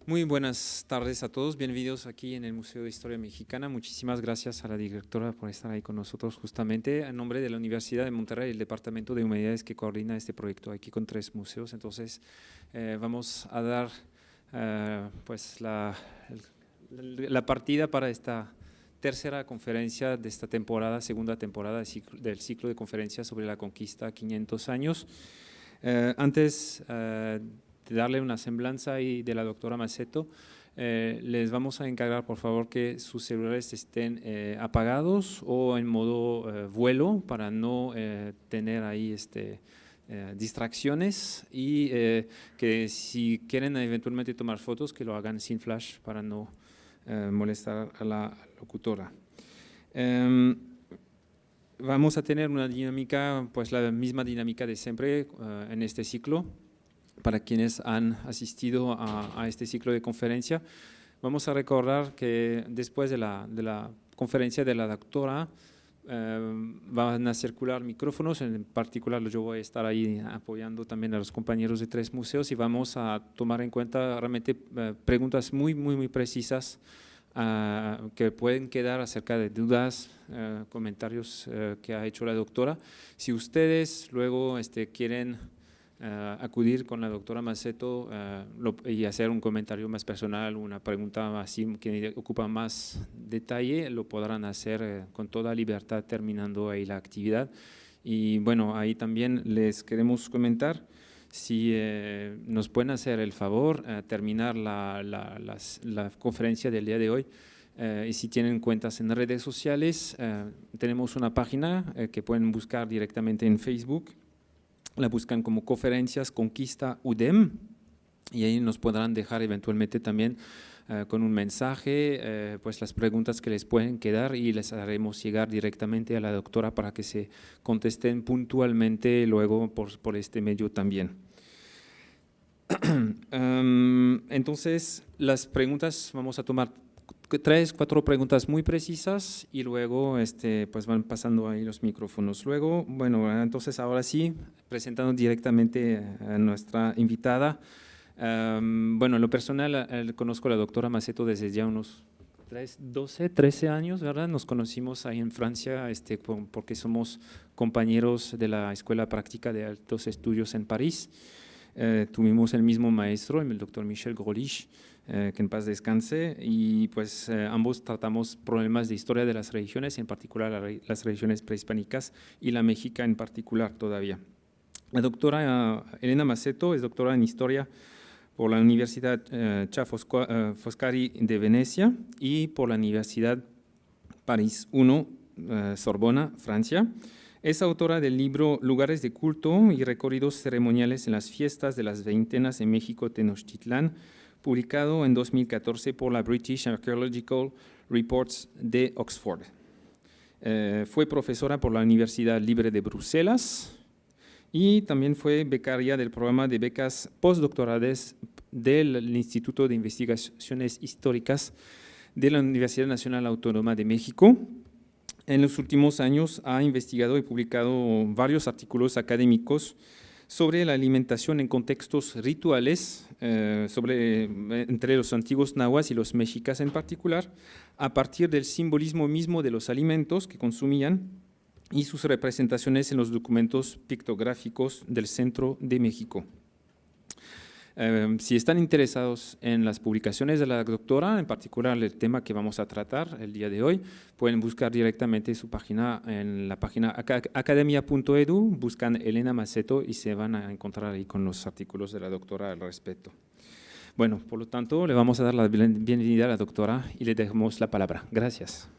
Muy buenas tardes a todos, bienvenidos aquí en el Museo de Historia Mexicana. Muchísimas gracias a la directora por estar ahí con nosotros justamente en nombre de la Universidad de Monterrey y el Departamento de Humanidades que coordina este proyecto aquí con 3 museos. Entonces vamos a dar pues la partida para esta tercera conferencia de esta temporada, segunda temporada del ciclo de conferencias sobre la conquista 500 años. Antes de darle una semblanza de la doctora Maceto, les vamos a encargar por favor que sus celulares estén apagados o en modo vuelo para no tener ahí distracciones y que si quieren eventualmente tomar fotos que lo hagan sin flash para no molestar a la locutora. Vamos a tener una dinámica, pues la misma dinámica de siempre en este ciclo. Para quienes han asistido a este ciclo de conferencia, vamos a recordar que después de la conferencia de la doctora van a circular micrófonos, en particular yo voy a estar ahí apoyando también a los compañeros de 3 museos y vamos a tomar en cuenta realmente preguntas muy precisas que pueden quedar acerca de dudas, comentarios que ha hecho la doctora. Si ustedes luego quieren acudir con la doctora Maceto y hacer un comentario más personal, una pregunta así que ocupa más detalle, lo podrán hacer con toda libertad terminando ahí la actividad. Y bueno, ahí también les queremos comentar si nos pueden hacer el favor terminar la conferencia del día de hoy. Y si tienen cuentas en redes sociales, tenemos una página que pueden buscar directamente en Facebook. La buscan como Conferencias Conquista UDEM y ahí nos podrán dejar eventualmente también con un mensaje pues las preguntas que les pueden quedar y les haremos llegar directamente a la doctora para que se contesten puntualmente luego por este medio también. Entonces las preguntas vamos a tomar 3, 4 preguntas muy precisas y luego pues van pasando ahí los micrófonos. Luego, bueno, entonces ahora sí, presentando directamente a nuestra invitada. Bueno, en lo personal conozco a la doctora Maceto desde ya unos 12, 13 años, ¿verdad? Nos conocimos ahí en Francia porque somos compañeros de la Escuela Práctica de Altos Estudios en París. Tuvimos el mismo maestro, el doctor Michel Grolich, que en paz descanse, y pues ambos tratamos problemas de historia de las religiones, en particular las religiones prehispánicas y la mexica en particular todavía. La doctora Elena Maceto es doctora en historia por la Universidad Ca' Foscari de Venecia y por la Universidad París I, Sorbona, Francia. Es autora del libro Lugares de culto y recorridos ceremoniales en las fiestas de las veintenas en México Tenochtitlán, publicado en 2014 por la British Archaeological Reports de Oxford. Fue profesora por la Universidad Libre de Bruselas y también fue becaria del programa de becas postdoctorales del Instituto de Investigaciones Históricas de la Universidad Nacional Autónoma de México. En los últimos años ha investigado y publicado varios artículos académicos sobre la alimentación en contextos rituales, entre los antiguos nahuas y los mexicas en particular, a partir del simbolismo mismo de los alimentos que consumían y sus representaciones en los documentos pictográficos del centro de México. Si están interesados en las publicaciones de la doctora, en particular el tema que vamos a tratar el día de hoy, pueden buscar directamente su página en la página academia.edu, buscan Elena Maceto y se van a encontrar ahí con los artículos de la doctora al respecto. Bueno, por lo tanto, le vamos a dar la bienvenida a la doctora y le dejamos la palabra. Gracias.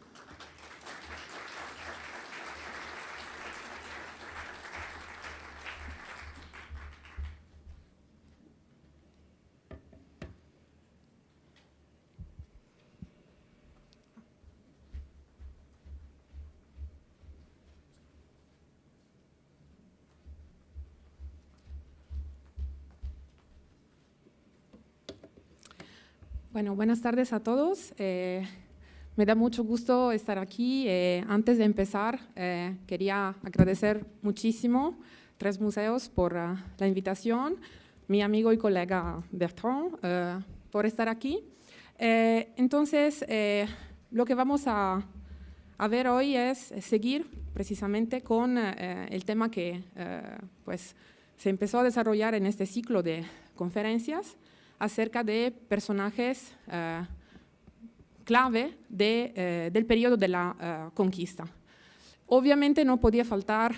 Bueno, buenas tardes a todos. Me da mucho gusto estar aquí. Antes de empezar, quería agradecer muchísimo 3 museos por la invitación. Mi amigo y colega Bertrand, por estar aquí. Entonces, lo que vamos a ver hoy es seguir precisamente con el tema que pues, se empezó a desarrollar en este ciclo de conferencias acerca de personajes clave del periodo de la conquista. Obviamente no podía faltar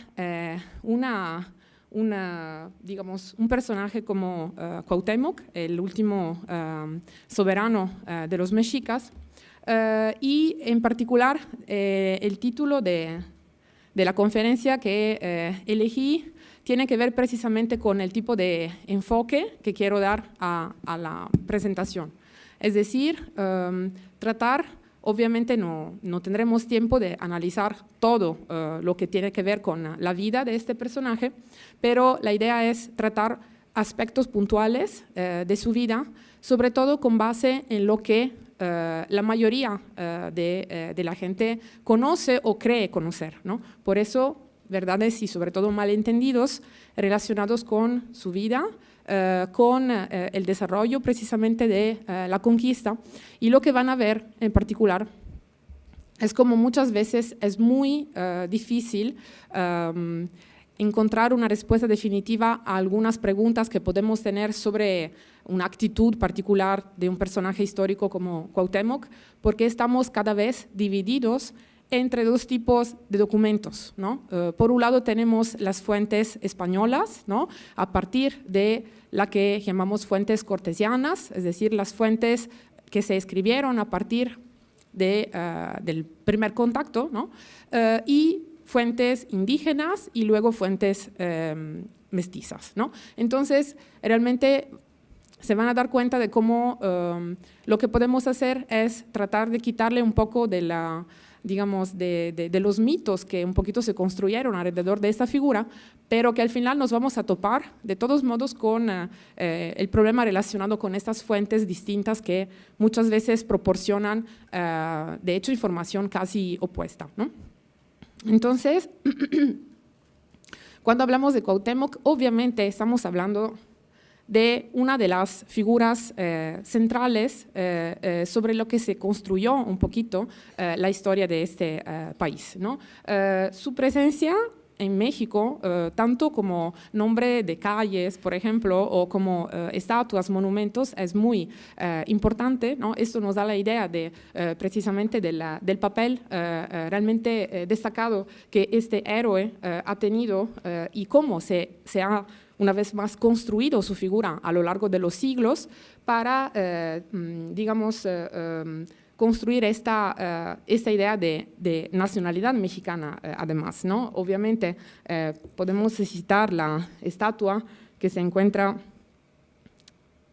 digamos, un personaje como Cuauhtémoc, el último soberano de los mexicas, y en particular el título de la conferencia que elegí tiene que ver precisamente con el tipo de enfoque que quiero dar a la presentación. Es decir, tratar, obviamente no tendremos tiempo de analizar todo lo que tiene que ver con la vida de este personaje, pero la idea es tratar aspectos puntuales de su vida, sobre todo con base en lo que la mayoría de la gente conoce o cree conocer, ¿no? Por eso, verdades y sobre todo malentendidos relacionados con su vida, con el desarrollo precisamente de la conquista, y lo que van a ver en particular es como muchas veces es muy difícil encontrar una respuesta definitiva a algunas preguntas que podemos tener sobre una actitud particular de un personaje histórico como Cuauhtémoc, porque estamos cada vez divididos entre dos tipos de documentos, ¿no? Por un lado tenemos las fuentes españolas, ¿no? A partir de la que llamamos fuentes cortesianas, es decir, las fuentes que se escribieron a partir del primer contacto, ¿no? Y fuentes indígenas y luego fuentes mestizas, ¿no? Entonces, realmente se van a dar cuenta de cómo lo que podemos hacer es tratar de quitarle un poco de la, digamos, de los mitos que un poquito se construyeron alrededor de esta figura, pero que al final nos vamos a topar de todos modos con el problema relacionado con estas fuentes distintas que muchas veces proporcionan, de hecho, información casi opuesta, ¿no? Entonces, cuando hablamos de Cuauhtémoc, obviamente estamos hablando de una de las figuras centrales sobre lo que se construyó un poquito la historia de este país, ¿no? Su presencia en México, tanto como nombre de calles, por ejemplo, o como estatuas, monumentos, es muy importante, ¿no? Esto nos da la idea de precisamente del papel realmente destacado que este héroe ha tenido y cómo se ha una vez más construido su figura a lo largo de los siglos para, digamos, construir esta idea de nacionalidad mexicana, además, ¿no? Obviamente podemos citar la estatua que se encuentra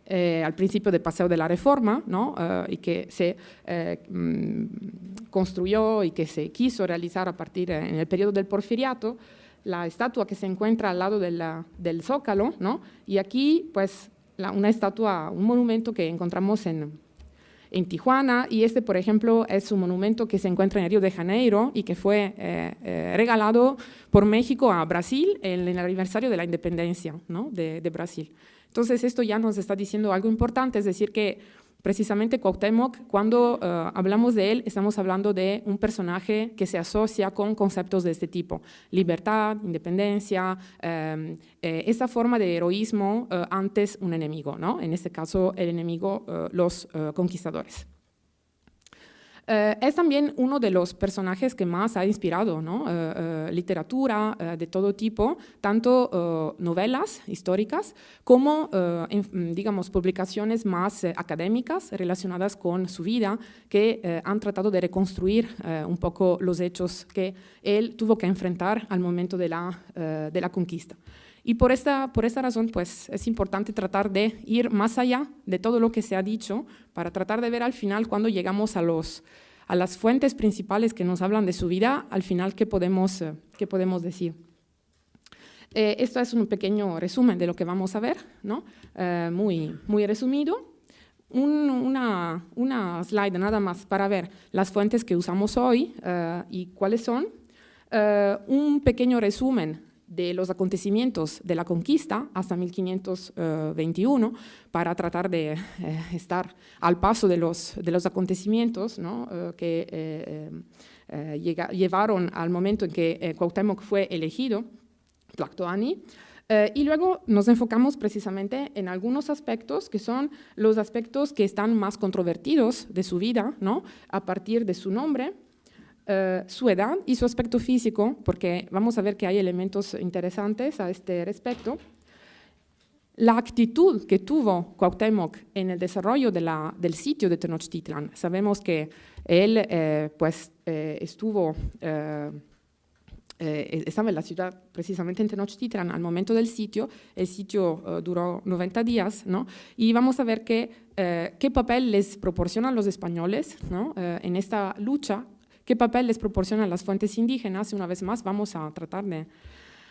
al principio del Paseo de la Reforma, ¿no? Y que se construyó y que se quiso realizar a partir en el periodo del Porfiriato, la estatua que se encuentra al lado del Zócalo, ¿no? Y aquí, pues, una estatua, un monumento que encontramos en Tijuana, y este, por ejemplo, es un monumento que se encuentra en Río de Janeiro y que fue regalado por México a Brasil en el aniversario de la independencia, ¿no? de Brasil. Entonces, esto ya nos está diciendo algo importante, es decir, que precisamente Cuauhtémoc, cuando hablamos de él, estamos hablando de un personaje que se asocia con conceptos de este tipo: libertad, independencia, esa forma de heroísmo ante un enemigo, ¿no? En este caso, el enemigo, los conquistadores. Es también uno de los personajes que más ha inspirado, ¿no? Literatura de todo tipo, tanto novelas históricas como, digamos, publicaciones más académicas relacionadas con su vida, que han tratado de reconstruir un poco los hechos que él tuvo que enfrentar al momento de la conquista. Y por esta razón, pues, es importante tratar de ir más allá de todo lo que se ha dicho para tratar de ver al final, cuando llegamos a las fuentes principales que nos hablan de su vida, al final, ¿qué podemos decir? Esto es un pequeño resumen de lo que vamos a ver, ¿no? Muy, muy resumido. Una slide nada más para ver las fuentes que usamos hoy y cuáles son. Un pequeño resumen de los acontecimientos de la conquista hasta 1521 para tratar de estar al paso de los acontecimientos, ¿no? Que llevaron al momento en que Cuauhtémoc fue elegido, Tlactoani. Y luego nos enfocamos precisamente en algunos aspectos que son los aspectos que están más controvertidos de su vida, ¿no? A partir de su nombre, su edad y su aspecto físico, porque vamos a ver que hay elementos interesantes a este respecto. La actitud que tuvo Cuauhtémoc en el desarrollo del sitio de Tenochtitlan. Sabemos que él estaba en la ciudad precisamente en Tenochtitlan al momento del sitio. El sitio duró 90 días, ¿no? Y vamos a ver qué papel les proporcionan los españoles, ¿no? En esta lucha, qué papel les proporcionan las fuentes indígenas. Y una vez más vamos a tratar de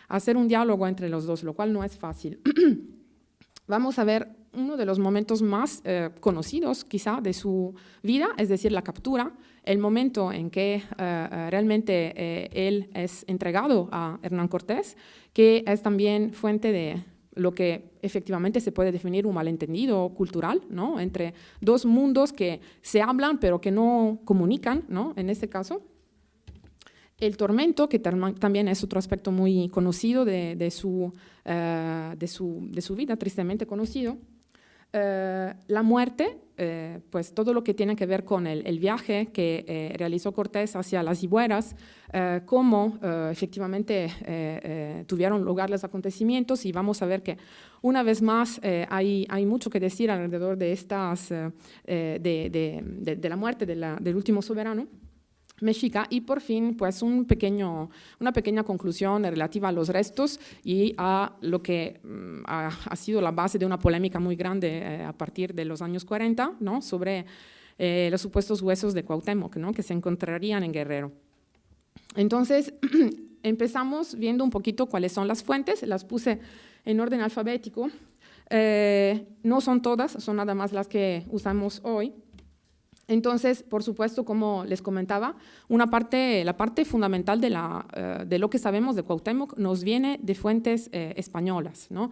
hacer un diálogo entre los dos, lo cual no es fácil. Vamos a ver uno de los momentos más conocidos quizá de su vida, es decir, la captura, el momento en que realmente él es entregado a Hernán Cortés, que es también fuente de lo que efectivamente se puede definir un malentendido cultural, ¿no? Entre dos mundos que se hablan pero que no comunican, ¿no? En este caso. El tormento, que también es otro aspecto muy conocido de su vida, tristemente conocido. La muerte, pues todo lo que tiene que ver con el viaje que realizó Cortés hacia las Ibueras, cómo efectivamente tuvieron lugar los acontecimientos, y vamos a ver que una vez más hay mucho que decir alrededor de la muerte del último soberano mexica. Y por fin, pues una pequeña conclusión relativa a los restos y a lo que ha sido la base de una polémica muy grande a partir de los años 40, ¿no? Sobre los supuestos huesos de Cuauhtémoc, ¿no? Que se encontrarían en Guerrero. Entonces, empezamos viendo un poquito cuáles son las fuentes, las puse en orden alfabético. No son todas, son nada más las que usamos hoy. Entonces, por supuesto, como les comentaba, la parte fundamental de lo que sabemos de Cuauhtémoc nos viene de fuentes españolas, ¿no?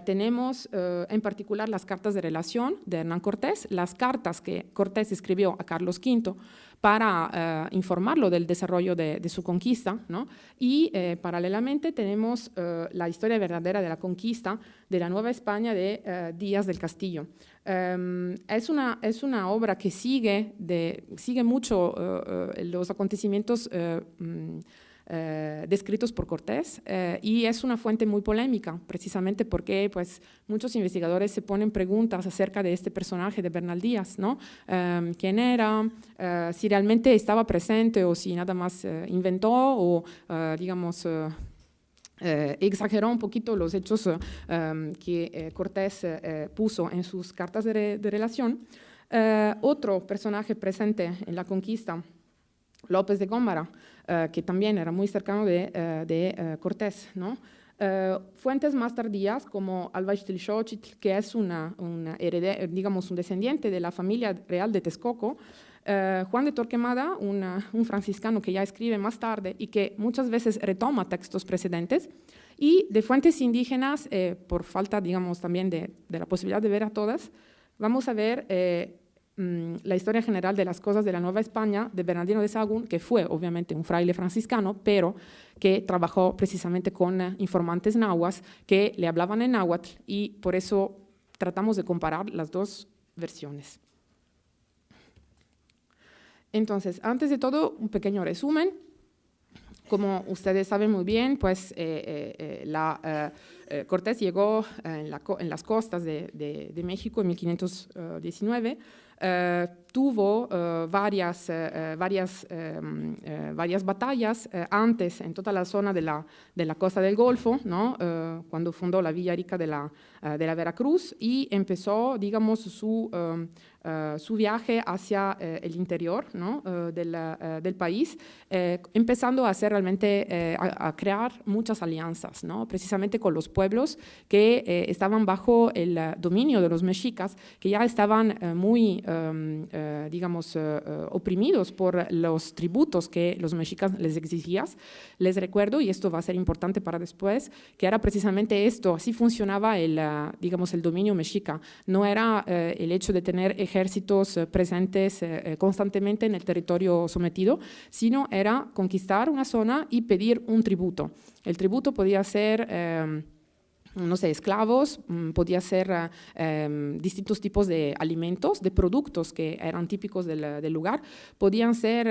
Tenemos en particular las cartas de relación de Hernán Cortés, las cartas que Cortés escribió a Carlos V para informarlo del desarrollo de su conquista, ¿no? Y paralelamente tenemos la historia verdadera de la conquista de la Nueva España de Díaz del Castillo. Es una obra que sigue mucho los acontecimientos descritos por Cortés, y es una fuente muy polémica, precisamente porque pues, muchos investigadores se ponen preguntas acerca de este personaje de Bernal Díaz, ¿no? ¿Quién era? Si realmente estaba presente o si nada más inventó o, digamos, exageró un poquito los hechos que Cortés puso en sus cartas de relación. Otro personaje presente en la conquista, López de Gómara, que también era muy cercano de Cortés, ¿no? Fuentes más tardías como Albaixtlxochitl, que es un descendiente de la familia real de Texcoco, Juan de Torquemada, un franciscano que ya escribe más tarde y que muchas veces retoma textos precedentes, y de fuentes indígenas, por falta, digamos, también de la posibilidad de ver a todas, vamos a ver la historia general de las cosas de la Nueva España de Bernardino de Sahagún, que fue obviamente un fraile franciscano, pero que trabajó precisamente con informantes nahuas que le hablaban en náhuatl, y por eso tratamos de comparar las dos versiones. Entonces, antes de todo, un pequeño resumen. Como ustedes saben muy bien, pues Cortés llegó en las costas de México en 1519. Tuvo varias batallas antes en toda la zona de la costa del Golfo, ¿no? Cuando fundó la Villa Rica de la Veracruz, y empezó, digamos, su viaje hacia el interior, ¿no? del país, empezando a hacer realmente, a crear muchas alianzas, ¿no? Precisamente con los pueblos que estaban bajo el dominio de los mexicas, que ya estaban muy digamos, oprimidos por los tributos que los mexicas les exigían. Les recuerdo, y esto va a ser importante para después, que era precisamente esto, así funcionaba digamos, el dominio mexica. No era el hecho de tener ejércitos presentes constantemente en el territorio sometido, sino era conquistar una zona y pedir un tributo. El tributo podía ser no sé, esclavos, podía ser distintos tipos de alimentos, de productos que eran típicos del lugar, podían ser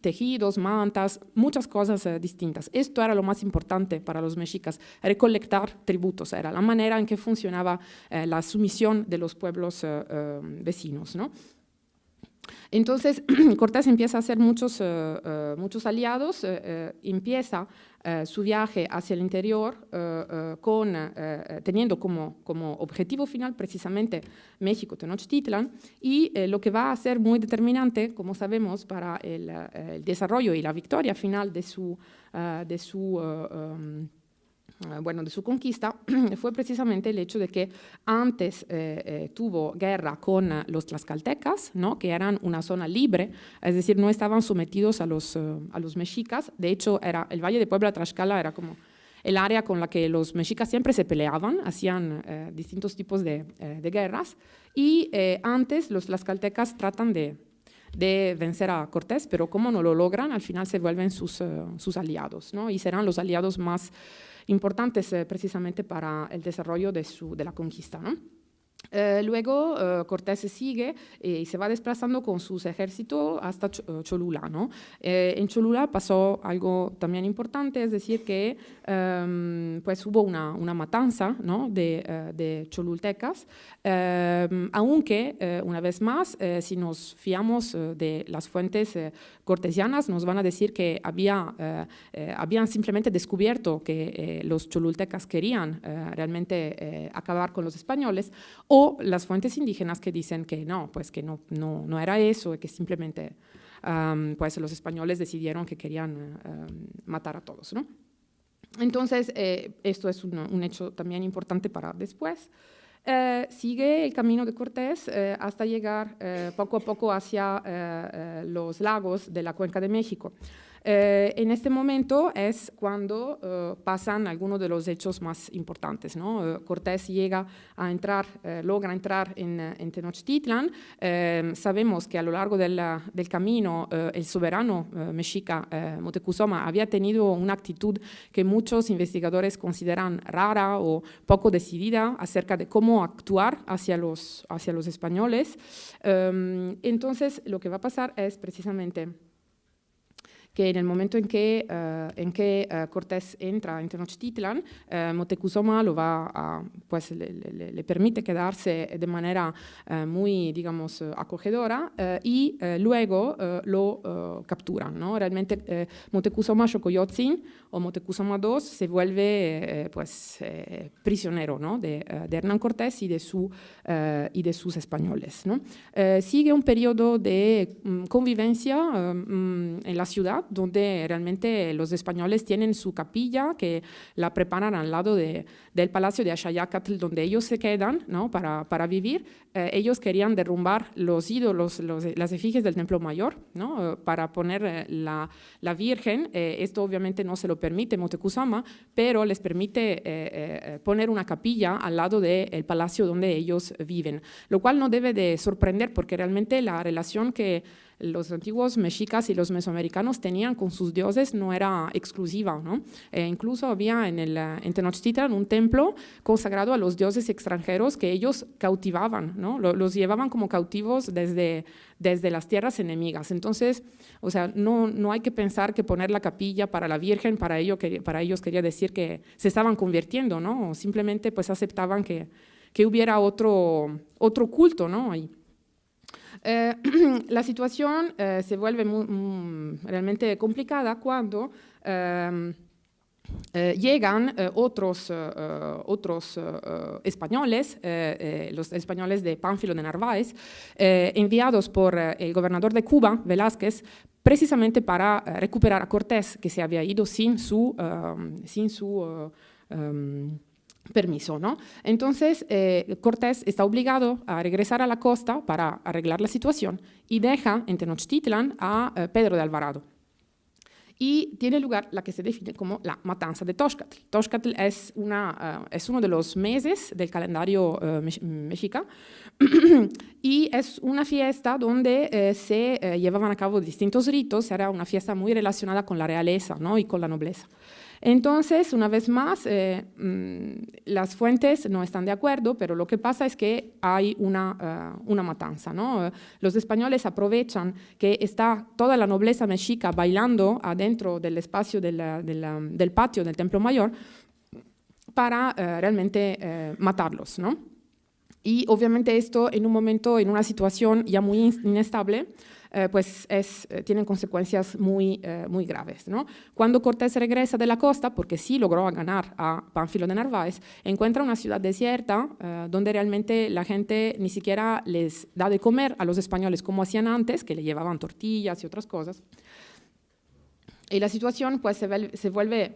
tejidos, mantas, muchas cosas distintas. Esto era lo más importante para los mexicas, recolectar tributos, era la manera en que funcionaba la sumisión de los pueblos vecinos, ¿no? Entonces, Cortés empieza a hacer muchos aliados, empieza su viaje hacia el interior teniendo como objetivo final precisamente México, Tenochtitlan, y lo que va a ser muy determinante, como sabemos, para el desarrollo y la victoria final de su conquista fue precisamente el hecho de que antes tuvo guerra con los tlaxcaltecas, ¿no? Que eran una zona libre, es decir, no estaban sometidos a los mexicas. De hecho, el Valle de Puebla-Tlaxcala era como el área con la que los mexicas siempre se peleaban, hacían distintos tipos de guerras, y antes los tlaxcaltecas tratan de vencer a Cortés, pero como no lo logran, al final se vuelven sus aliados, ¿no? Y serán los aliados más importantes precisamente para el desarrollo de la conquista, ¿no? Luego Cortés sigue y se va desplazando con sus ejércitos hasta Cholula, ¿no? En Cholula pasó algo también importante, es decir, que pues hubo una matanza, ¿no? de cholultecas, aunque una vez más, si nos fiamos de las fuentes cortesianas, nos van a decir que habían simplemente descubierto que los cholultecas querían realmente acabar con los españoles, o las fuentes indígenas que dicen que no, pues que no era eso, que simplemente pues los españoles decidieron que querían matar a todos, ¿no? Entonces, esto es un hecho también importante para después. Sigue el camino de Cortés hasta llegar poco a poco hacia los lagos de la Cuenca de México. En este momento es cuando pasan algunos de los hechos más importantes, ¿no? Cortés logra entrar en Tenochtitlan. Sabemos que a lo largo del camino el soberano mexica Moctezuma había tenido una actitud que muchos investigadores consideran rara o poco decidida acerca de cómo actuar hacia los españoles. Entonces, lo que va a pasar es precisamente que en el momento en que Cortés entra en Tenochtitlan, Moctezuma pues le permite quedarse de manera muy, digamos, acogedora y luego lo capturan, ¿no? Realmente Moctezuma Xocoyotzin o Moctezuma II se vuelve prisionero, ¿no? de Hernán Cortés y de sus españoles, ¿no? Sigue un periodo de convivencia en la ciudad, donde realmente los españoles tienen su capilla, que la preparan al lado del palacio de Axayácatl, donde ellos se quedan, ¿no? para vivir. Ellos querían derrumbar los ídolos, las efigies del Templo Mayor, ¿no? Para poner la Virgen. Esto obviamente no se lo permite Moctezuma, pero les permite poner una capilla al lado del palacio donde ellos viven, lo cual no debe de sorprender, porque realmente la relación que los antiguos mexicas y los mesoamericanos tenían con sus dioses no era exclusiva, ¿no? Incluso había en Tenochtitlan un templo consagrado a los dioses extranjeros que ellos cautivaban, ¿no? Los llevaban como cautivos desde las tierras enemigas. Entonces, o sea, no hay que pensar que poner la capilla para la Virgen, para ellos quería decir que se estaban convirtiendo, ¿no? O simplemente pues aceptaban que hubiera otro culto, ¿no? Ahí. La situación se vuelve realmente complicada cuando llegan otros españoles, los españoles de Pánfilo de Narváez, enviados por el gobernador de Cuba, Velázquez, precisamente para recuperar a Cortés, que se había ido sin su permiso, ¿no? Entonces, Cortés está obligado a regresar a la costa para arreglar la situación y deja en Tenochtitlan a Pedro de Alvarado. Y tiene lugar la que se define como la matanza de Toxcatl. Toxcatl es uno de los meses del calendario mexica y es una fiesta donde se llevaban a cabo distintos ritos. Era una fiesta muy relacionada con la realeza, ¿no? Y con la nobleza. Entonces, una vez más, las fuentes no están de acuerdo, pero lo que pasa es que hay una matanza, ¿no? Los españoles aprovechan que está toda la nobleza mexica bailando adentro del espacio del patio del Templo Mayor para realmente matarlos, ¿no? Y obviamente esto en un momento, en una situación ya muy inestable, pues tienen consecuencias muy graves, ¿no? Cuando Cortés regresa de la costa, porque sí logró ganar a Pánfilo de Narváez, encuentra una ciudad desierta donde realmente la gente ni siquiera les da de comer a los españoles como hacían antes, que le llevaban tortillas y otras cosas. Y la situación pues se vuelve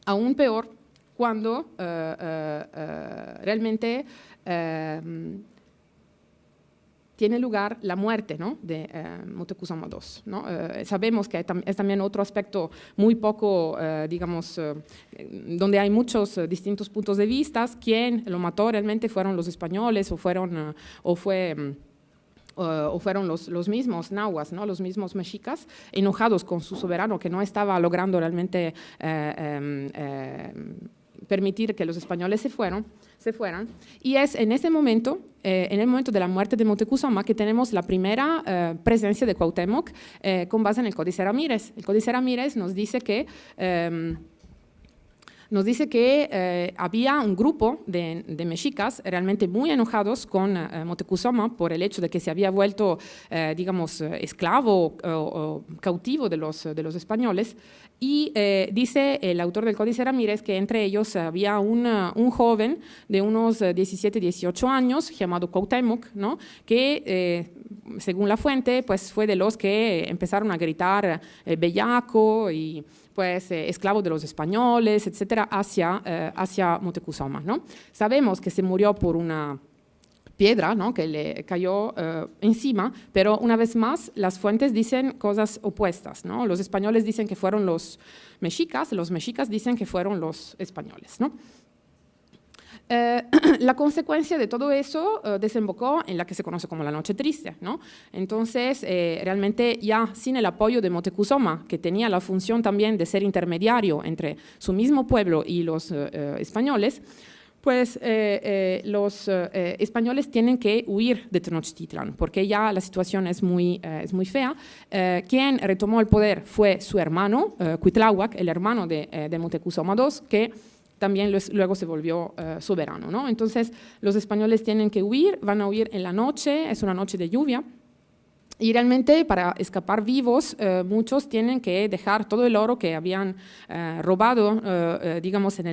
aún peor cuando realmente tiene lugar la muerte, ¿no? De Moctezuma II, ¿no? Sabemos que es también otro aspecto muy poco, digamos, donde hay muchos distintos puntos de vista. ¿Quién lo mató realmente? ¿Fueron los españoles o fueron los mismos nahuas, ¿no? Los mismos mexicas, enojados con su soberano que no estaba logrando realmente permitir que los españoles se fueran? Y es en ese momento, en el momento de la muerte de Moctezuma, que tenemos la primera presencia de Cuauhtémoc con base en el Códice Ramírez. El Códice Ramírez nos dice que había un grupo de mexicas realmente muy enojados con Moctezuma por el hecho de que se había vuelto, digamos, esclavo o cautivo de los españoles. Y dice el autor del Códice Ramírez que entre ellos había un joven de unos 17, 18 años llamado Cuauhtémoc, ¿no? Que según la fuente pues fue de los que empezaron a gritar bellaco y pues esclavo de los españoles, etcétera, hacia Moctezuma, ¿no? Sabemos que se murió por una piedra, ¿no? Que le cayó encima, pero una vez más las fuentes dicen cosas opuestas, ¿no? Los españoles dicen que fueron los mexicas dicen que fueron los españoles, ¿no? La consecuencia de todo eso desembocó en la que se conoce como la Noche Triste, ¿no? Entonces, realmente ya sin el apoyo de Moctezuma, que tenía la función también de ser intermediario entre su mismo pueblo y los españoles, pues los españoles tienen que huir de Tenochtitlan, porque ya la situación es muy fea. Quien retomó el poder fue su hermano, Cuitláhuac, el hermano de Moctezuma II, que también luego se volvió soberano, ¿no? Entonces, los españoles tienen que huir, van a huir en la noche, es una noche de lluvia, y realmente para escapar vivos, muchos tienen que dejar todo el oro que habían robado, digamos, en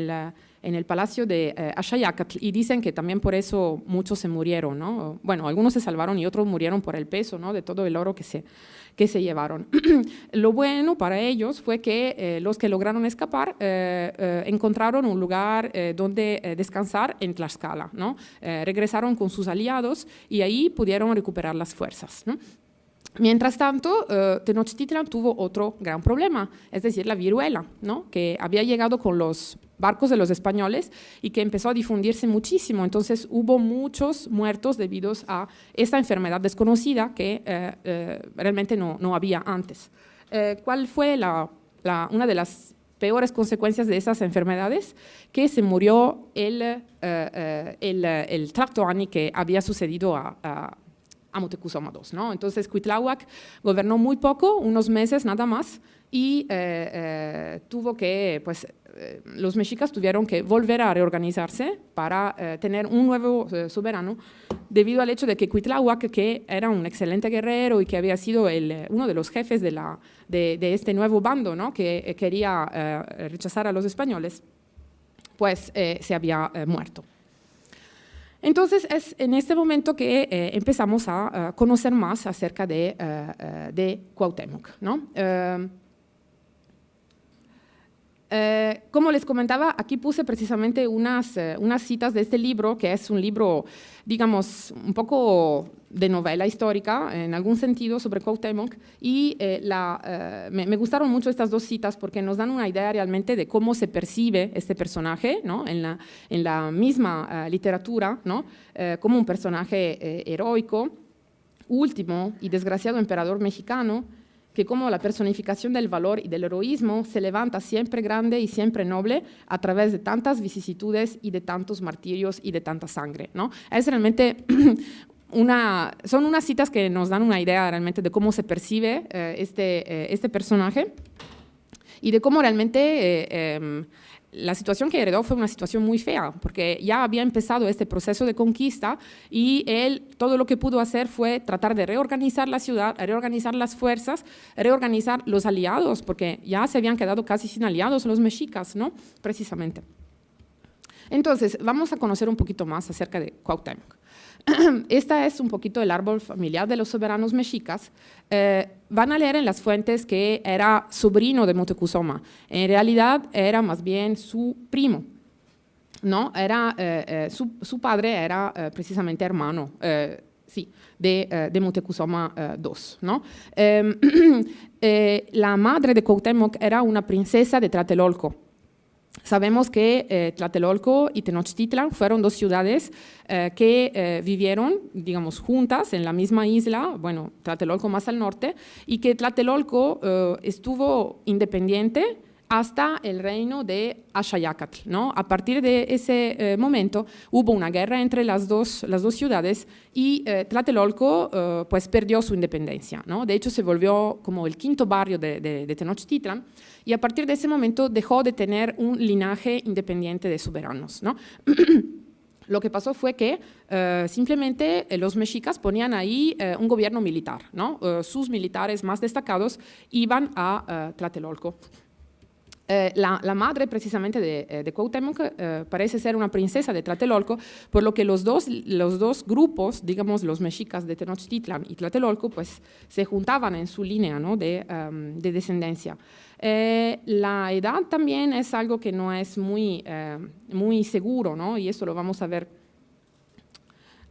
el palacio de Axayácatl, y dicen que también por eso muchos se murieron, ¿no? Bueno, algunos se salvaron y otros murieron por el peso, ¿no? De todo el oro que se llevaron. Lo bueno para ellos fue que los que lograron escapar encontraron un lugar donde descansar en Tlaxcala, ¿no? Regresaron con sus aliados y ahí pudieron recuperar las fuerzas, ¿no? Mientras tanto, Tenochtitlan tuvo otro gran problema, es decir, la viruela, ¿no? Que había llegado con los barcos de los españoles y que empezó a difundirse muchísimo. Entonces hubo muchos muertos debido a esta enfermedad desconocida que realmente no había antes. ¿Cuál fue una de las peores consecuencias de esas enfermedades? Que se murió el Tlatoani que había sucedido a Moctezuma II, ¿no? Entonces Cuitláhuac gobernó muy poco, unos meses nada más, y tuvo que, pues, los mexicas tuvieron que volver a reorganizarse para tener un nuevo soberano, debido al hecho de que Cuitláhuac, que era un excelente guerrero y que había sido uno de los jefes de este nuevo bando, ¿no? Que quería rechazar a los españoles, pues se había muerto. Entonces es en este momento que empezamos a conocer más acerca de Cuauhtémoc, ¿no? Como les comentaba, aquí puse precisamente unas citas de este libro, que es un libro, digamos, un poco de novela histórica, en algún sentido, sobre Cuauhtémoc, y me gustaron mucho estas dos citas porque nos dan una idea realmente de cómo se percibe este personaje, ¿no? en la misma literatura, ¿no? Como un personaje heroico, último y desgraciado emperador mexicano, que como la personificación del valor y del heroísmo se levanta siempre grande y siempre noble a través de tantas vicisitudes y de tantos martirios y de tanta sangre, ¿no? Es realmente son unas citas que nos dan una idea realmente de cómo se percibe este personaje y de cómo realmente la situación que heredó fue una situación muy fea, porque ya había empezado este proceso de conquista y él todo lo que pudo hacer fue tratar de reorganizar la ciudad, reorganizar las fuerzas, reorganizar los aliados, porque ya se habían quedado casi sin aliados los mexicas, ¿no? Precisamente. Entonces, vamos a conocer un poquito más acerca de Cuauhtémoc. Esta es un poquito el árbol familiar de los soberanos mexicas. Van a leer en las fuentes que era sobrino de Moctezuma. En realidad era más bien su primo, ¿no? Su padre era precisamente hermano, de Moctezuma II, ¿no? La madre de Cuauhtémoc era una princesa de Tlatelolco. Sabemos que Tlatelolco y Tenochtitlan fueron dos ciudades que vivieron, digamos, juntas en la misma isla, bueno, Tlatelolco más al norte, y que Tlatelolco estuvo independiente hasta el reino de Axayácatl, ¿no? A partir de ese momento hubo una guerra entre las dos ciudades y Tlatelolco pues perdió su independencia, ¿no? De hecho se volvió como el quinto barrio de Tenochtitlan y a partir de ese momento dejó de tener un linaje independiente de soberanos, ¿no? Lo que pasó fue que simplemente los mexicas ponían ahí un gobierno militar, ¿no? Sus militares más destacados iban a Tlatelolco. La madre precisamente de Cuauhtémoc parece ser una princesa de Tlatelolco, por lo que los dos grupos, digamos los mexicas de Tenochtitlan y Tlatelolco, pues se juntaban en su línea, ¿no? de descendencia. La edad también es algo que no es muy seguro, ¿no? Y esto lo vamos a ver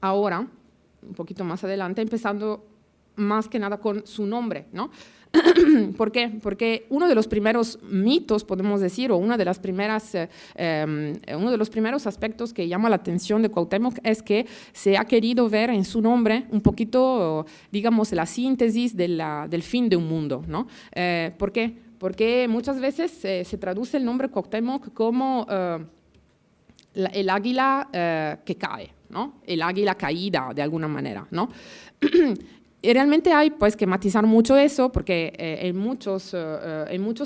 ahora, un poquito más adelante, empezando más que nada con su nombre, ¿no? ¿Por qué? Porque uno de los primeros mitos, podemos decir, o uno de los primeros aspectos que llama la atención de Cuauhtémoc es que se ha querido ver en su nombre un poquito, digamos, la síntesis del fin de un mundo, ¿no? ¿Por qué? Porque muchas veces se traduce el nombre Cuauhtémoc como el águila que cae, ¿no? El águila caída de alguna manera, ¿no? Y realmente hay pues que matizar mucho eso porque en muchos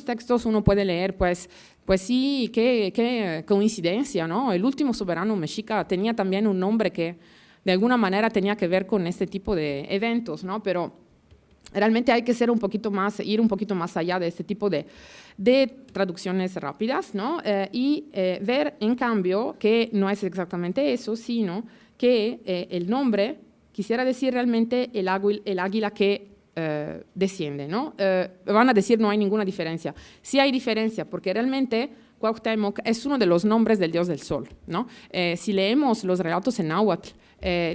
textos uno puede leer pues sí, qué coincidencia, ¿no? El último soberano mexica tenía también un nombre que de alguna manera tenía que ver con este tipo de eventos, ¿no? Pero realmente hay que ir un poquito más allá de este tipo de traducciones rápidas, ¿no? Y ver en cambio que no es exactamente eso, sino que el nombre quisiera decir realmente el águila que desciende, ¿no? Van a decir no hay ninguna diferencia. Sí hay diferencia, porque realmente Cuauhtémoc es uno de los nombres del dios del sol, ¿no? Si leemos los relatos en náhuatl,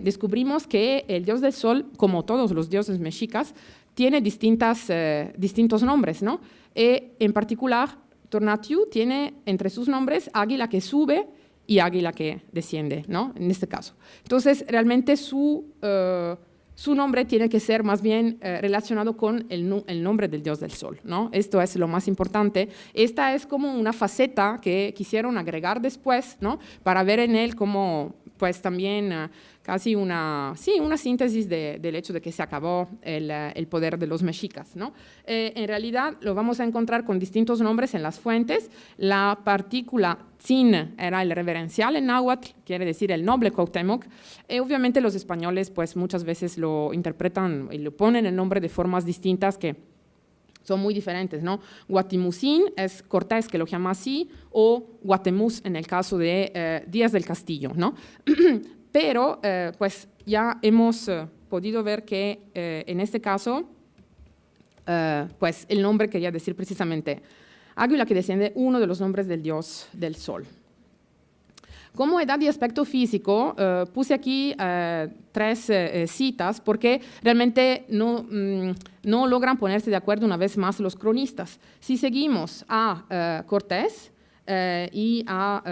descubrimos que el dios del sol, como todos los dioses mexicas, tiene distintos nombres, ¿no? En particular, Tonatiuh tiene entre sus nombres águila que sube y águila que desciende, ¿no? En este caso. Entonces, realmente su nombre tiene que ser más bien relacionado con el nombre del dios del sol, ¿no? Esto es lo más importante. Esta es como una faceta que quisieron agregar después, ¿no? Para ver en él como, pues también casi una síntesis del hecho de que se acabó el poder de los mexicas, ¿no? En realidad lo vamos a encontrar con distintos nombres en las fuentes. La partícula tzin era el reverencial en náhuatl, quiere decir el noble Cuauhtémoc. Obviamente los españoles pues muchas veces lo interpretan y le ponen el nombre de formas distintas que son muy diferentes, ¿no? Guatimuzin es Cortés que lo llama así, o Guatemuz en el caso de Díaz del Castillo, ¿no? Pero pues ya hemos podido ver que en este caso pues el nombre quería decir precisamente águila que desciende uno de los nombres del dios del sol. Como edad y aspecto físico, puse aquí 3 citas porque realmente no logran ponerse de acuerdo una vez más los cronistas. Si seguimos a Cortés y a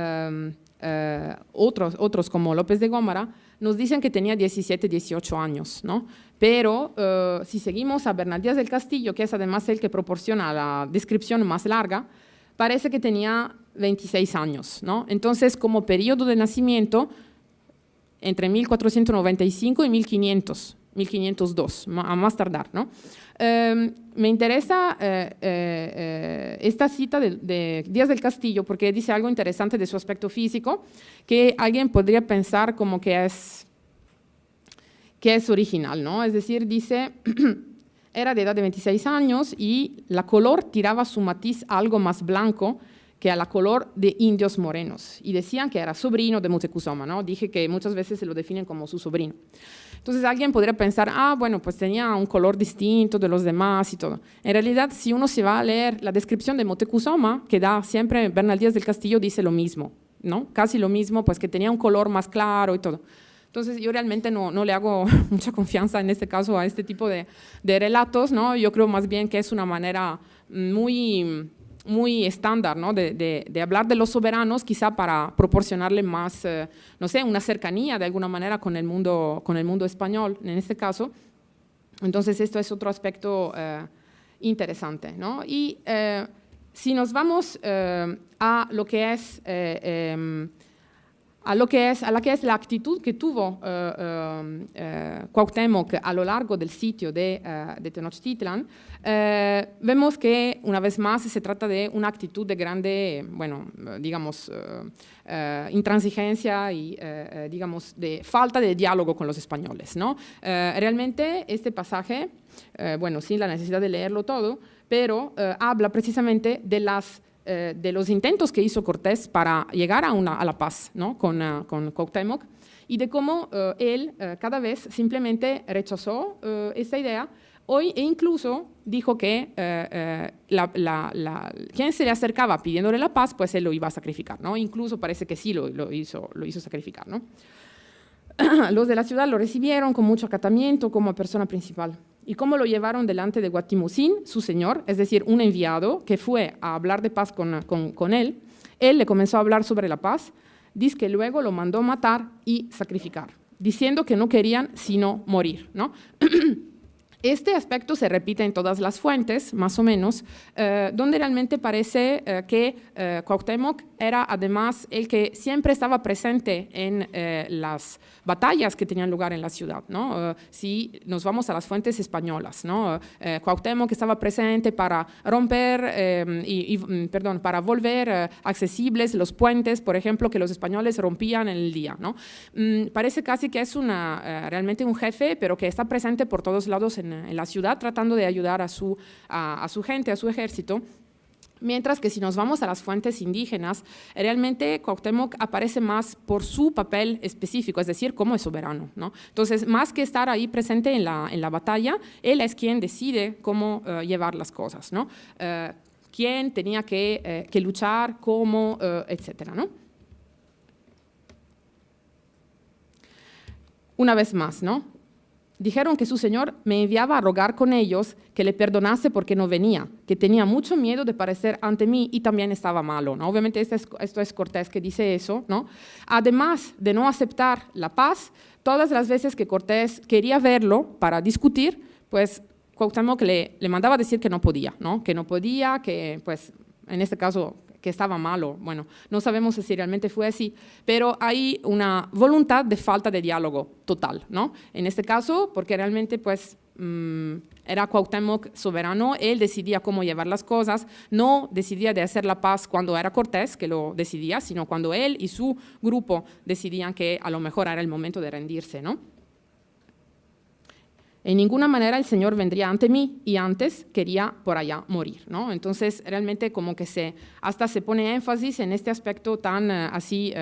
otros como López de Gómara, nos dicen que tenía 17, 18 años, ¿no? Pero si seguimos a Bernal Díaz del Castillo, que es además el que proporciona la descripción más larga, parece que tenía 26 años, ¿no? Entonces, como periodo de nacimiento, entre 1495 y 1502, a más tardar, ¿no? Me interesa esta cita de Díaz del Castillo porque dice algo interesante de su aspecto físico que alguien podría pensar como que es original, ¿no? Es decir, dice, era de edad de 26 años y la color tiraba su matiz algo más blanco que a la color de indios morenos. Y decían que era sobrino de Moctezuma, ¿no? Dije que muchas veces se lo definen como su sobrino. Entonces alguien podría pensar, bueno, pues tenía un color distinto de los demás y todo. En realidad, si uno se va a leer la descripción de Moctezuma, que da siempre Bernal Díaz del Castillo, dice lo mismo, ¿no? Casi lo mismo, pues que tenía un color más claro y todo. Entonces yo realmente no le hago mucha confianza en este caso a este tipo de relatos, ¿no? Yo creo más bien que es una manera muy estándar, ¿no? de hablar de los soberanos, quizá para proporcionarle más, no sé, una cercanía de alguna manera con el mundo español, en este caso. Entonces, esto es otro aspecto interesante, ¿no? Y si nos vamos a lo que es la actitud que tuvo Cuauhtémoc a lo largo del sitio de Tenochtitlan, vemos que una vez más se trata de una actitud de grande, bueno, digamos, intransigencia y, digamos, de falta de diálogo con los españoles, ¿no? Realmente este pasaje, bueno, sin la necesidad de leerlo todo, pero habla precisamente de los intentos que hizo Cortés para llegar a la paz, ¿no? con Cuauhtémoc, y de cómo él cada vez simplemente rechazó esta idea e incluso dijo que quien se le acercaba pidiéndole la paz, pues él lo iba a sacrificar, ¿no? Incluso parece que sí lo hizo sacrificar, ¿no? Los de la ciudad lo recibieron con mucho acatamiento como persona principal. ¿Y cómo lo llevaron delante de Guatimozín, su señor? Es decir, un enviado que fue a hablar de paz con él. Él le comenzó a hablar sobre la paz. Dice que luego lo mandó matar y sacrificar, diciendo que no querían sino morir, ¿no? Este aspecto se repite en todas las fuentes, más o menos, donde realmente parece que Cuauhtémoc era además el que siempre estaba presente en las batallas que tenían lugar en la ciudad, ¿no? Si nos vamos a las fuentes españolas, ¿no? Cuauhtémoc estaba presente para romper, para volver accesibles los puentes, por ejemplo, que los españoles rompían en el día, ¿no? Parece casi que es realmente un jefe, pero que está presente por todos lados en la ciudad, tratando de ayudar a su gente, a su ejército. Mientras que si nos vamos a las fuentes indígenas, realmente Cuauhtémoc aparece más por su papel específico, es decir, como soberano, ¿no? Entonces, más que estar ahí presente en la batalla, él es quien decide cómo llevar las cosas, ¿no? Quién tenía que luchar, cómo, etcétera, ¿no? Una vez más, ¿no? Dijeron que su señor me enviaba a rogar con ellos que le perdonase porque no venía, que tenía mucho miedo de parecer ante mí y también estaba malo, ¿no? Obviamente esto es Cortés que dice eso, ¿no? Además de no aceptar la paz, todas las veces que Cortés quería verlo para discutir, pues Cuauhtémoc le mandaba decir que no podía, ¿no? Que no podía, que pues en este caso que estaba malo. Bueno, no sabemos si realmente fue así, pero hay una voluntad de falta de diálogo total, ¿no? En este caso, porque realmente pues era Cuauhtémoc soberano, él decidía cómo llevar las cosas, no decidía de hacer la paz cuando era Cortés, que lo decidía, sino cuando él y su grupo decidían que a lo mejor era el momento de rendirse, ¿no? En ninguna manera el Señor vendría ante mí y antes quería por allá morir, ¿no? Entonces, realmente como que hasta se pone énfasis en este aspecto tan así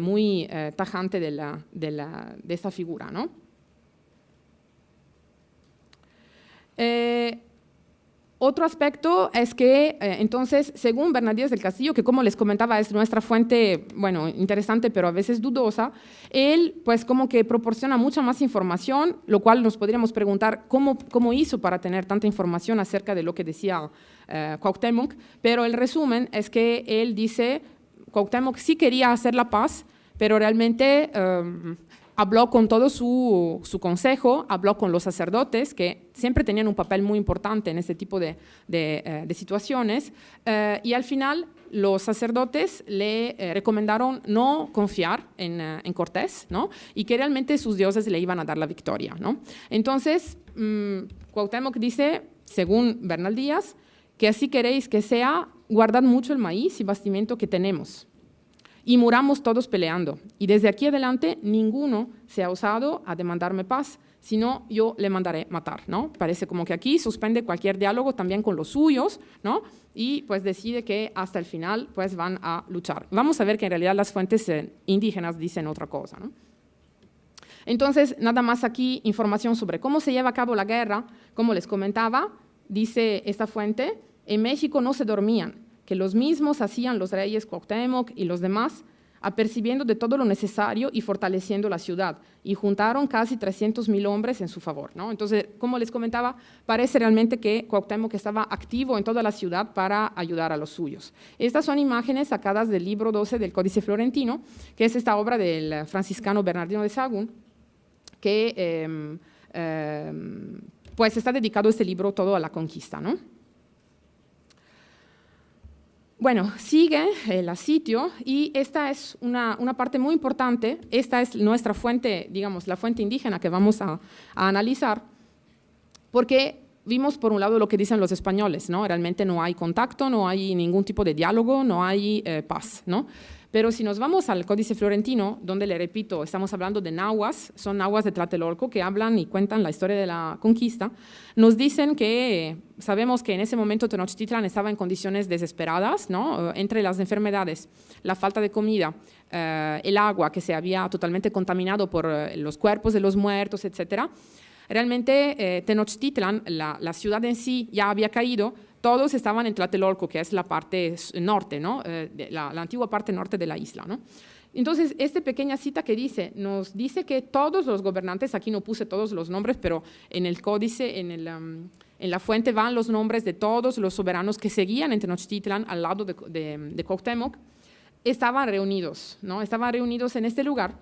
muy tajante de esta figura, ¿no? Otro aspecto es que, entonces, según Bernardíes del Castillo, que como les comentaba es nuestra fuente, bueno, interesante, pero a veces dudosa, él pues como que proporciona mucha más información, lo cual nos podríamos preguntar cómo hizo para tener tanta información acerca de lo que decía Cuauhtémoc, pero el resumen es que él dice, Cuauhtémoc sí quería hacer la paz, pero realmente habló con todo su consejo, habló con los sacerdotes, que siempre tenían un papel muy importante en este tipo de situaciones, y al final los sacerdotes le recomendaron no confiar en Cortés, ¿no? Y que realmente sus dioses le iban a dar la victoria, ¿no? Entonces, Cuauhtémoc dice, según Bernal Díaz, que así queréis que sea, guardad mucho el maíz y bastimiento que tenemos, y muramos todos peleando, y desde aquí adelante ninguno se ha osado a demandarme paz, sino yo le mandaré matar, ¿no? Parece como que aquí suspende cualquier diálogo también con los suyos, ¿no? Y pues decide que hasta el final pues van a luchar. Vamos a ver que en realidad las fuentes indígenas dicen otra cosa, ¿no? Entonces, nada más aquí información sobre cómo se lleva a cabo la guerra. Como les comentaba, dice esta fuente, en México no se dormían, que los mismos hacían los reyes Cuauhtémoc y los demás, apercibiendo de todo lo necesario y fortaleciendo la ciudad, y juntaron casi 300,000 hombres en su favor, ¿no? Entonces, como les comentaba, parece realmente que Cuauhtémoc estaba activo en toda la ciudad para ayudar a los suyos. Estas son imágenes sacadas del libro 12 del Códice Florentino, que es esta obra del franciscano Bernardino de Sahagún, que pues está dedicado este libro todo a la conquista, ¿no? Bueno, sigue el asitio y esta es una parte muy importante. Esta es nuestra fuente, digamos, la fuente indígena que vamos a analizar, porque vimos por un lado lo que dicen los españoles, ¿no? Realmente no hay contacto, no hay ningún tipo de diálogo, no hay paz, ¿no? Pero si nos vamos al Códice Florentino, donde, le repito, estamos hablando de nahuas, son nahuas de Tlatelolco que hablan y cuentan la historia de la conquista, nos dicen que, sabemos que en ese momento Tenochtitlan estaba en condiciones desesperadas, ¿no? Entre las enfermedades, la falta de comida, el agua que se había totalmente contaminado por los cuerpos de los muertos, etcétera. Realmente Tenochtitlan, la ciudad en sí, ya había caído. Todos estaban en Tlatelolco, que es la parte norte, ¿no? La antigua parte norte de la isla, ¿no? Entonces, esta pequeña cita que nos dice que todos los gobernantes, aquí no puse todos los nombres, pero en el códice, en la fuente van los nombres de todos los soberanos que seguían en Tenochtitlan al lado de Cuauhtémoc, estaban reunidos, ¿no? Estaban reunidos en este lugar,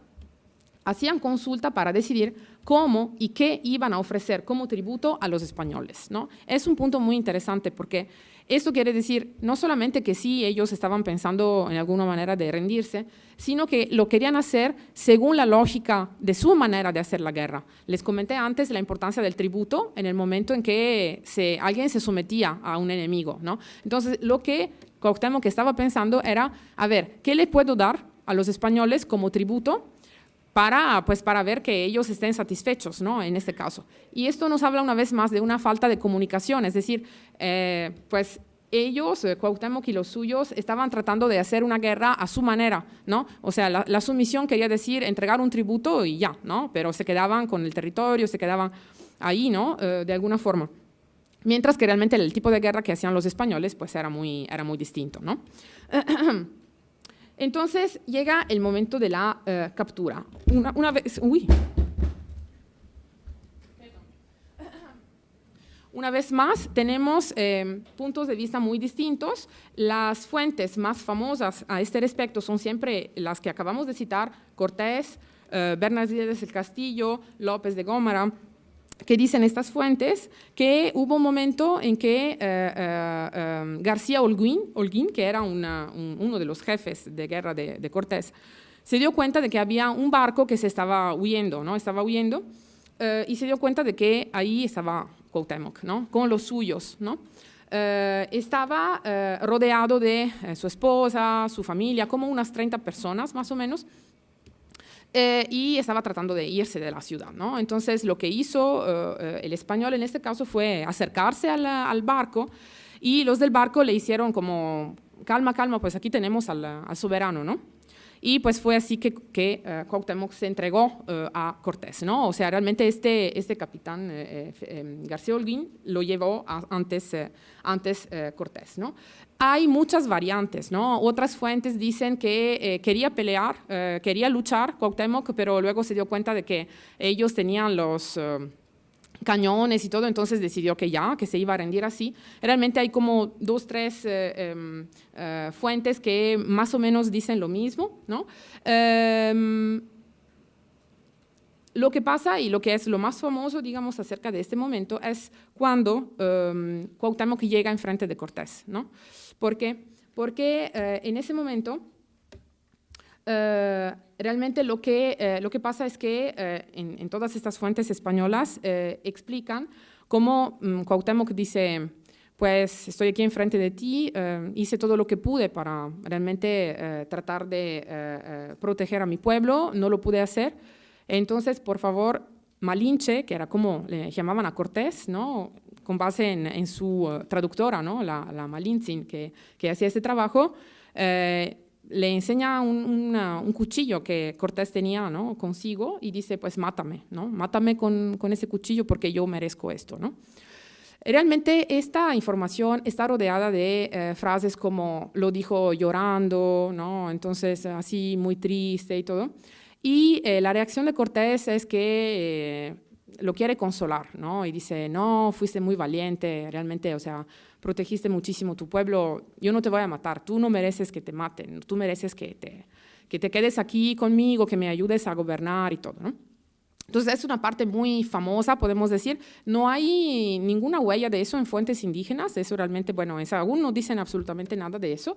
hacían consulta para decidir cómo y qué iban a ofrecer como tributo a los españoles, ¿no? Es un punto muy interesante porque esto quiere decir no solamente que sí ellos estaban pensando en alguna manera de rendirse, sino que lo querían hacer según la lógica de su manera de hacer la guerra. Les comenté antes la importancia del tributo en el momento en que alguien se sometía a un enemigo, ¿no? Entonces, lo que Cuauhtémoc estaba pensando era, a ver, ¿qué le puedo dar a los españoles como tributo para ver que ellos estén satisfechos, ¿no? En este caso. Y esto nos habla una vez más de una falta de comunicación, es decir, pues ellos, Cuauhtémoc y los suyos, estaban tratando de hacer una guerra a su manera, ¿no? O sea, la sumisión quería decir entregar un tributo y ya, ¿no? Pero se quedaban con el territorio, se quedaban ahí, ¿no? De alguna forma. Mientras que realmente el tipo de guerra que hacían los españoles, pues era muy distinto, ¿no? Entonces llega el momento de la captura. Una vez más, tenemos puntos de vista muy distintos. Las fuentes más famosas a este respecto son siempre las que acabamos de citar, Cortés, Bernardíes del Castillo, López de Gómara, que dicen estas fuentes que hubo un momento en que García Holguín, que era uno de los jefes de guerra de Cortés, se dio cuenta de que había un barco que se estaba huyendo, ¿no? Estaba huyendo y se dio cuenta de que ahí estaba Cuauhtémoc, ¿no? Con los suyos, ¿no? Estaba rodeado de su esposa, su familia, como unas 30 personas más o menos, y estaba tratando de irse de la ciudad, ¿no? Entonces, lo que hizo el español en este caso fue acercarse al barco, y los del barco le hicieron como, calma, pues aquí tenemos al soberano, ¿no? y pues fue así que Cuauhtémoc se entregó a Cortés, ¿no? O sea, realmente este capitán García Holguín lo llevó antes Cortés, ¿no? Hay muchas variantes, ¿no? Otras fuentes dicen que quería pelear, quería luchar Cuauhtémoc, pero luego se dio cuenta de que ellos tenían los cañones y todo, entonces decidió que se iba a rendir así. Realmente hay como 2, 3 fuentes que más o menos dicen lo mismo, ¿no? Lo que pasa y lo que es lo más famoso, digamos, acerca de este momento es cuando Cuauhtémoc llega enfrente de Cortés, ¿no? ¿Por qué? Porque en ese momento realmente lo que pasa es que en todas estas fuentes españolas explican cómo Cuauhtémoc dice, pues estoy aquí enfrente de ti, hice todo lo que pude para realmente tratar de proteger a mi pueblo, no lo pude hacer, entonces por favor Malinche, que era como le llamaban a Cortés, ¿no? Con base en su traductora, ¿no? la Malintzin, que hacía ese trabajo, le enseña un cuchillo que Cortés tenía, ¿no? Consigo y dice, pues mátame, ¿no? Mátame con ese cuchillo porque yo merezco esto, ¿no? Realmente esta información está rodeada de frases como lo dijo llorando, ¿no? Entonces así muy triste y todo. Y la reacción de Cortés es que lo quiere consolar, ¿no? Y dice, no, fuiste muy valiente, realmente, o sea, protegiste muchísimo tu pueblo, yo no te voy a matar, tú no mereces que te maten, tú mereces que te quedes aquí conmigo, que me ayudes a gobernar y todo, ¿no? Entonces es una parte muy famosa, podemos decir, no hay ninguna huella de eso en fuentes indígenas, eso realmente, bueno, aún no dicen absolutamente nada de eso,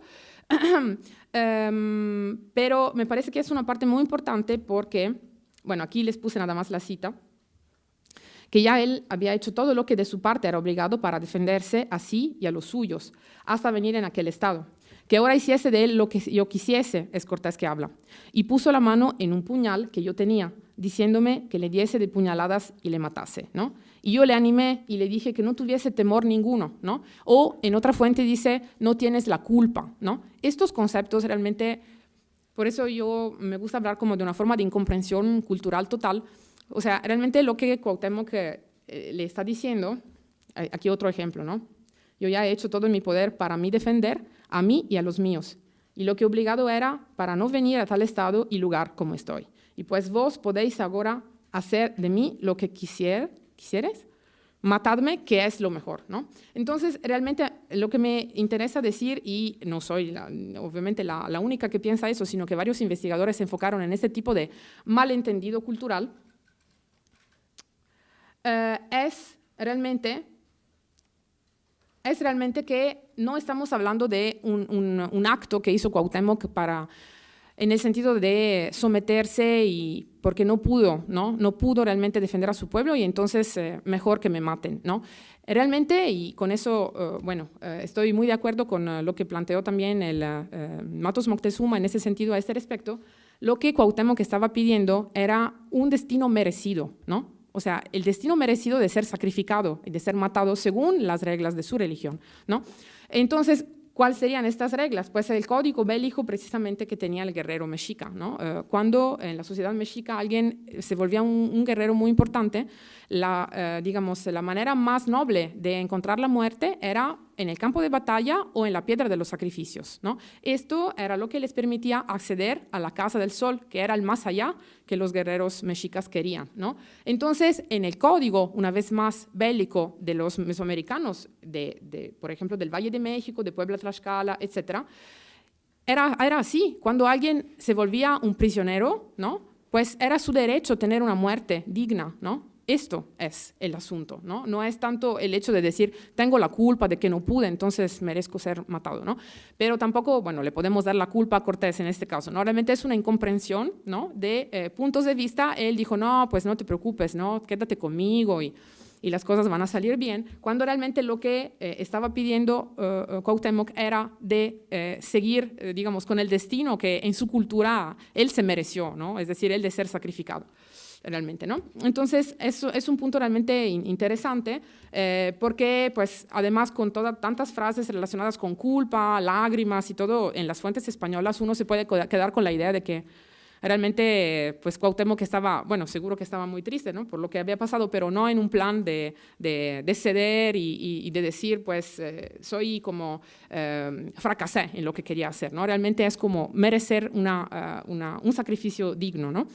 pero me parece que es una parte muy importante porque, bueno, aquí les puse nada más la cita, que ya él había hecho todo lo que de su parte era obligado para defenderse a sí y a los suyos, hasta venir en aquel estado. Que ahora hiciese de él lo que yo quisiese, es Cortés que habla, y puso la mano en un puñal que yo tenía, diciéndome que le diese de puñaladas y le matase, ¿no? Y yo le animé y le dije que no tuviese temor ninguno, ¿no? O en otra fuente dice, no tienes la culpa, ¿no? Estos conceptos realmente, por eso yo me gusta hablar como de una forma de incomprensión cultural total. O sea, realmente lo que Cuauhtémoc le está diciendo, aquí otro ejemplo, ¿no? Yo ya he hecho todo en mi poder para mí defender a mí y a los míos, y lo que obligado era para no venir a tal estado y lugar como estoy. Y pues vos podéis ahora hacer de mí lo que quisieres, matadme, que es lo mejor, ¿no? Entonces, realmente lo que me interesa decir, y no soy obviamente la única que piensa eso, sino que varios investigadores se enfocaron en este tipo de malentendido cultural, es realmente que no estamos hablando de un acto que hizo Cuauhtémoc en el sentido de someterse y porque no pudo realmente defender a su pueblo y entonces mejor que me maten, ¿no? Realmente, y con eso, estoy muy de acuerdo con lo que planteó también el Matos Moctezuma en ese sentido a este respecto, lo que Cuauhtémoc estaba pidiendo era un destino merecido, ¿no? O sea, el destino merecido de ser sacrificado y de ser matado según las reglas de su religión, ¿no? Entonces, ¿cuáles serían estas reglas? Pues el código bélico precisamente que tenía el guerrero mexica, ¿no? Cuando en la sociedad mexica alguien se volvía un guerrero muy importante, digamos, la manera más noble de encontrar la muerte era en el campo de batalla o en la piedra de los sacrificios, ¿no? Esto era lo que les permitía acceder a la casa del sol, que era el más allá que los guerreros mexicas querían, ¿no? Entonces, en el código, una vez más bélico de los mesoamericanos, por ejemplo, del Valle de México, de Puebla, Tlaxcala, etcétera, era así. Cuando alguien se volvía un prisionero, ¿no? Pues era su derecho tener una muerte digna, ¿no? Esto es el asunto, ¿no? No es tanto el hecho de decir, tengo la culpa de que no pude, entonces merezco ser matado, ¿no? Pero tampoco, bueno, le podemos dar la culpa a Cortés en este caso, ¿no? Realmente es una incomprensión, ¿no? De puntos de vista. Él dijo, no, pues no te preocupes, ¿no? Quédate conmigo y las cosas van a salir bien, cuando realmente lo que estaba pidiendo Cuauhtémoc era de seguir, digamos, con el destino que en su cultura él se mereció, ¿no? Es decir, el de ser sacrificado. realmente, ¿no? Entonces, eso es un punto realmente interesante, porque, pues, además, con tantas frases relacionadas con culpa, lágrimas y todo, en las fuentes españolas uno se puede quedar con la idea de que realmente, pues, Cuauhtémoc estaba, bueno, seguro que estaba muy triste, ¿no?, por lo que había pasado, pero no en un plan de ceder y de decir, pues, soy como fracasé en lo que quería hacer, ¿no? Realmente es como merecer un sacrificio digno, ¿no?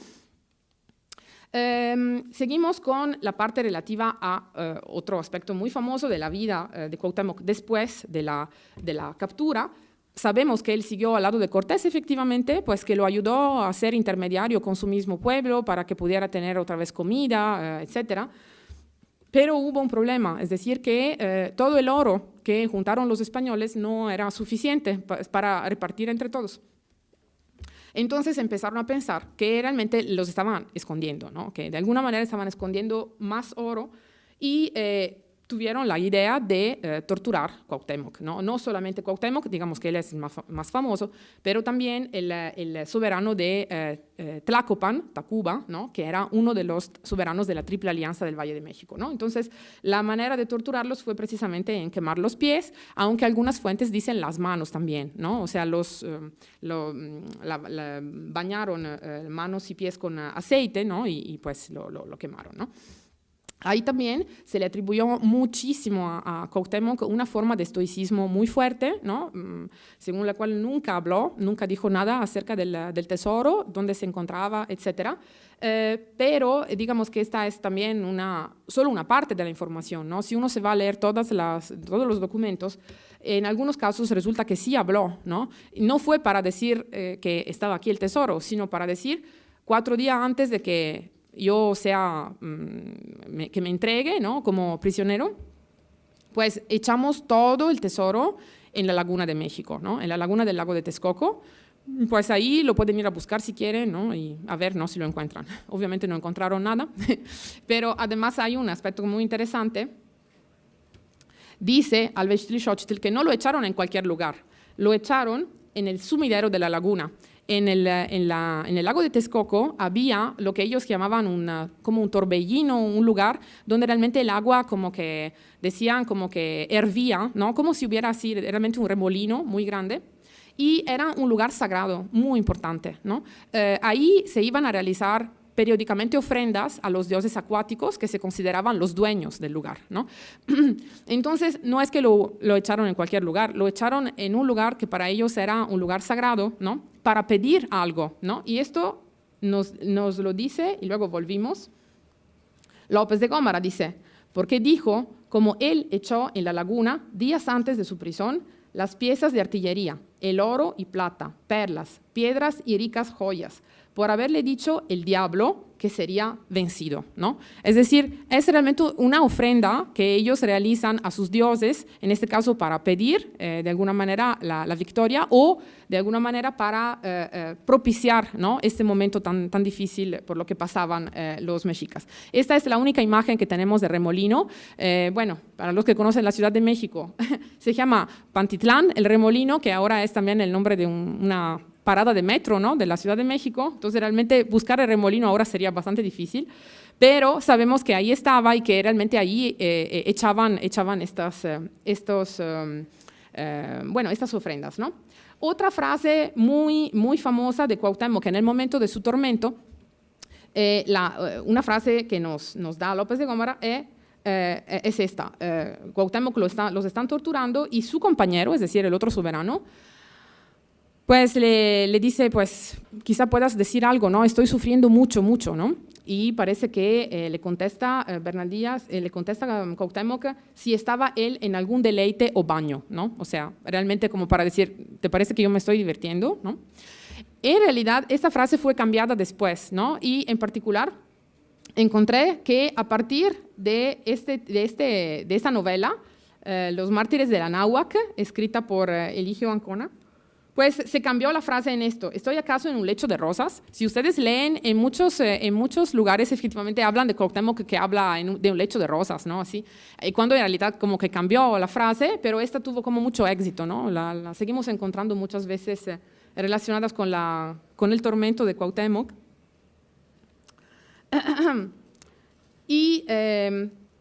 Seguimos con la parte relativa a otro aspecto muy famoso de la vida de Cuauhtémoc después de la captura. Sabemos que él siguió al lado de Cortés, efectivamente, pues que lo ayudó a ser intermediario con su mismo pueblo para que pudiera tener otra vez comida, etcétera. Pero hubo un problema, es decir, que todo el oro que juntaron los españoles no era suficiente para repartir entre todos. Entonces empezaron a pensar que realmente los estaban escondiendo, ¿no? Que de alguna manera estaban escondiendo más oro y tuvieron la idea de torturar Cuauhtémoc, ¿no? No solamente Cuauhtémoc, digamos que él es el más famoso, pero también el soberano de Tlacopan, Tacuba, ¿no? Que era uno de los soberanos de la Triple Alianza del Valle de México, ¿no? Entonces, la manera de torturarlos fue precisamente en quemar los pies, aunque algunas fuentes dicen las manos también, ¿no? O sea, bañaron manos y pies con aceite, ¿no? Y pues lo quemaron, ¿no? Ahí también se le atribuyó muchísimo a Cuauhtémoc una forma de estoicismo muy fuerte, ¿no? Según la cual nunca habló, nunca dijo nada acerca del tesoro, dónde se encontraba, etc. Pero digamos que esta es también solo una parte de la información, ¿no? Si uno se va a leer todos los documentos, en algunos casos resulta que sí habló, ¿no? No fue para decir que estaba aquí el tesoro, sino para decir 4 días antes de que yo que me entregue, ¿no?, como prisionero, pues echamos todo el tesoro en la Laguna de México, ¿no?, en la laguna del lago de Texcoco. Pues ahí lo pueden ir a buscar si quieren, ¿no?, y a ver, ¿no?, si lo encuentran. Obviamente no encontraron nada, pero además hay un aspecto muy interesante. Dice Alvextli-Xochitl que no lo echaron en cualquier lugar, lo echaron en el sumidero de la laguna. En el lago de Texcoco había lo que ellos llamaban como un torbellino, un lugar donde realmente el agua como que, decían como que hervía, ¿no? Como si hubiera así realmente un remolino muy grande. Y era un lugar sagrado, muy importante, ¿no? Ahí se iban a realizar periódicamente ofrendas a los dioses acuáticos que se consideraban los dueños del lugar, ¿no? Entonces, no es que lo echaron en cualquier lugar, lo echaron en un lugar que para ellos era un lugar sagrado, ¿no?, para pedir algo, ¿no? Y esto nos lo dice, y luego volvimos, López de Gómara dice, porque dijo, como él echó en la laguna, días antes de su prisión, las piezas de artillería, el oro y plata, perlas, piedras y ricas joyas, por haberle dicho el diablo que sería vencido, ¿no? Es decir, es realmente una ofrenda que ellos realizan a sus dioses, en este caso para pedir de alguna manera la victoria o de alguna manera para propiciar, ¿no?, este momento tan difícil por lo que pasaban los mexicas. Esta es la única imagen que tenemos de remolino. Bueno, para los que conocen la Ciudad de México, se llama Pantitlán, el remolino, que ahora es también el nombre de una parada de metro, ¿no?, de la Ciudad de México. Entonces realmente buscar el remolino ahora sería bastante difícil, pero sabemos que ahí estaba y que realmente ahí echaban estas ofrendas, ¿no? Otra frase muy famosa de Cuauhtémoc en el momento de su tormento, una frase que nos da López de Gómara es esta. Cuauhtémoc los están torturando y su compañero, es decir, el otro soberano, pues le dice, pues quizá puedas decir algo, ¿no? Estoy sufriendo mucho, ¿no? Y parece que le contesta Bernal Díaz, le contesta Cuauhtémoc si estaba él en algún deleite o baño, ¿no? O sea, realmente como para decir, ¿te parece que yo me estoy divirtiendo?, ¿no? En realidad, esta frase fue cambiada después, ¿no? Y en particular, encontré que a partir de esta novela, Los mártires de la Náhuac, escrita por Eligio Ancona, pues se cambió la frase en esto, ¿estoy acaso en un lecho de rosas? Si ustedes leen, en muchos lugares efectivamente hablan de Cuauhtémoc que habla de un lecho de rosas, ¿no? Así, cuando en realidad como que cambió la frase, pero esta tuvo como mucho éxito, ¿no? La seguimos encontrando muchas veces relacionadas con el tormento de Cuauhtémoc. Y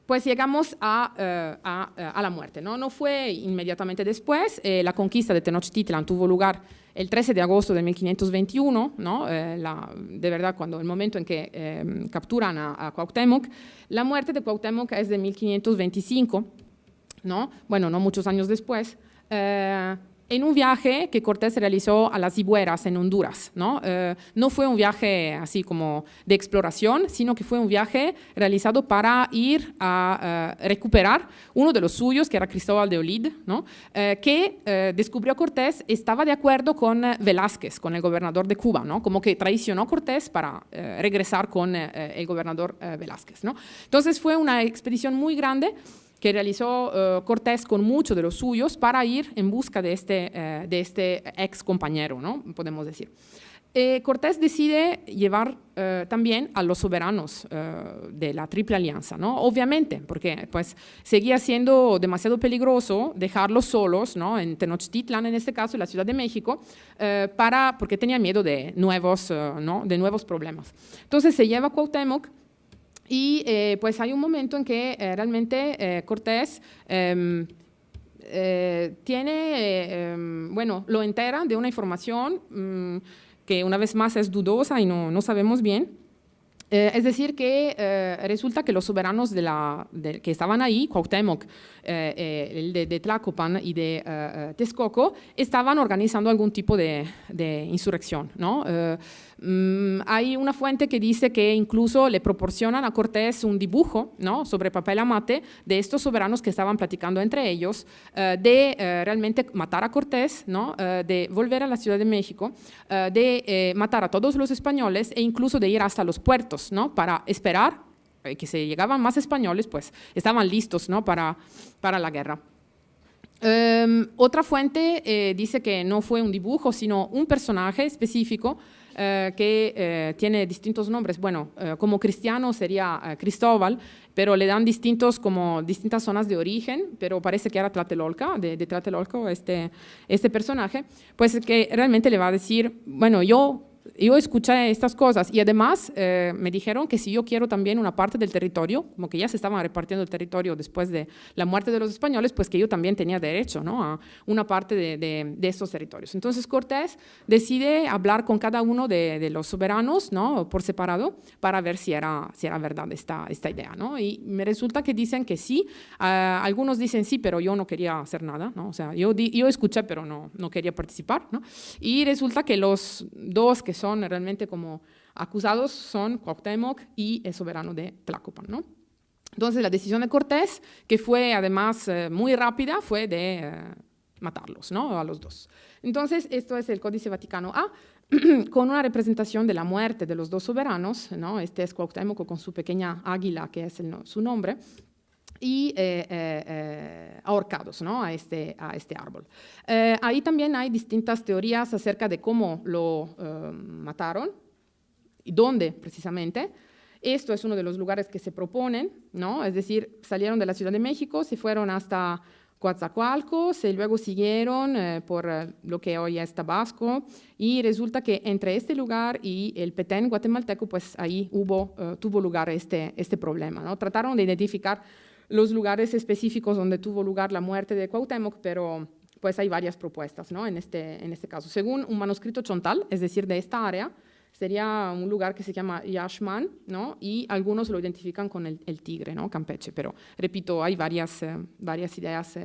pues llegamos a la muerte, ¿no? No fue inmediatamente después, la conquista de Tenochtitlan tuvo lugar el 13 de agosto de 1521, ¿no? De verdad, cuando el momento en que capturan a Cuauhtémoc. La muerte de Cuauhtémoc es de 1525, ¿no? Bueno, no muchos años después, en un viaje que Cortés realizó a las Ibueras en Honduras, ¿no? No fue un viaje así como de exploración, sino que fue un viaje realizado para ir a recuperar uno de los suyos, que era Cristóbal de Olid, ¿no? Que descubrió Cortés, estaba de acuerdo con Velázquez, con el gobernador de Cuba, ¿no? Como que traicionó Cortés para regresar con el gobernador Velázquez, ¿no? Entonces fue una expedición muy grande que realizó Cortés con muchos de los suyos para ir en busca de este ex compañero, ¿no? Podemos decir. Cortés decide llevar también a los soberanos de la Triple Alianza, ¿no? Obviamente, porque pues, seguía siendo demasiado peligroso dejarlos solos, ¿no? En Tenochtitlan, en este caso, en la Ciudad de México, porque tenía miedo de nuevos problemas. Entonces se lleva a Cuauhtémoc. Y pues hay un momento en que realmente Cortés lo entera de una información que una vez más es dudosa y no sabemos bien. Es decir, que resulta que los soberanos que estaban ahí, Cuauhtémoc, el de Tlacopan y de Texcoco, estaban organizando algún tipo de insurrección, ¿no? Hay una fuente que dice que incluso le proporcionan a Cortés un dibujo, ¿no? Sobre papel amate de estos soberanos que estaban platicando entre ellos, de realmente matar a Cortés, ¿no? De volver a la Ciudad de México, de matar a todos los españoles e incluso de ir hasta los puertos, ¿no? Para esperar que se llegaban más españoles, pues estaban listos, ¿no? para la guerra. Otra fuente dice que no fue un dibujo, sino un personaje específico que tiene distintos nombres. Bueno, como cristiano sería Cristóbal, pero le dan distintas zonas de origen, pero parece que era Tlatelolca, de Tlatelolco, este personaje, pues que realmente le va a decir, bueno, yo escuché estas cosas y además me dijeron que si yo quiero también una parte del territorio, como que ya se estaban repartiendo el territorio después de la muerte de los españoles, pues que yo también tenía derecho, ¿no? A una parte de estos territorios. Entonces Cortés decide hablar con cada uno de los soberanos, ¿no? Por separado, para ver si era verdad esta idea, ¿no? Y me resulta que dicen que sí, algunos dicen sí, pero yo no quería hacer nada, ¿no? O sea, yo escuché, pero no quería participar, ¿no? Y resulta que los dos que son realmente como acusados son Cuauhtémoc y el soberano de Tlacopan, ¿no? Entonces la decisión de Cortés, que fue además muy rápida, fue de matarlos, ¿no? A los dos. Entonces esto es el Códice Vaticano A, con una representación de la muerte de los dos soberanos, ¿no? Este es Cuauhtémoc con su pequeña águila, que es su nombre, y ahorcados, ¿no? a este árbol. Ahí también hay distintas teorías acerca de cómo lo mataron y dónde precisamente. Esto es uno de los lugares que se proponen, ¿no? Es decir, salieron de la Ciudad de México, se fueron hasta Coatzacoalcos y luego siguieron por lo que hoy es Tabasco, y resulta que entre este lugar y el Petén guatemalteco, pues ahí tuvo lugar este problema, ¿no? Trataron de identificar los lugares específicos donde tuvo lugar la muerte de Cuauhtémoc, pero pues hay varias propuestas, ¿no? En este caso. Según un manuscrito chontal, es decir, de esta área, sería un lugar que se llama Yaxman, ¿no? Y algunos lo identifican con el tigre, ¿no? Campeche, pero repito, hay varias ideas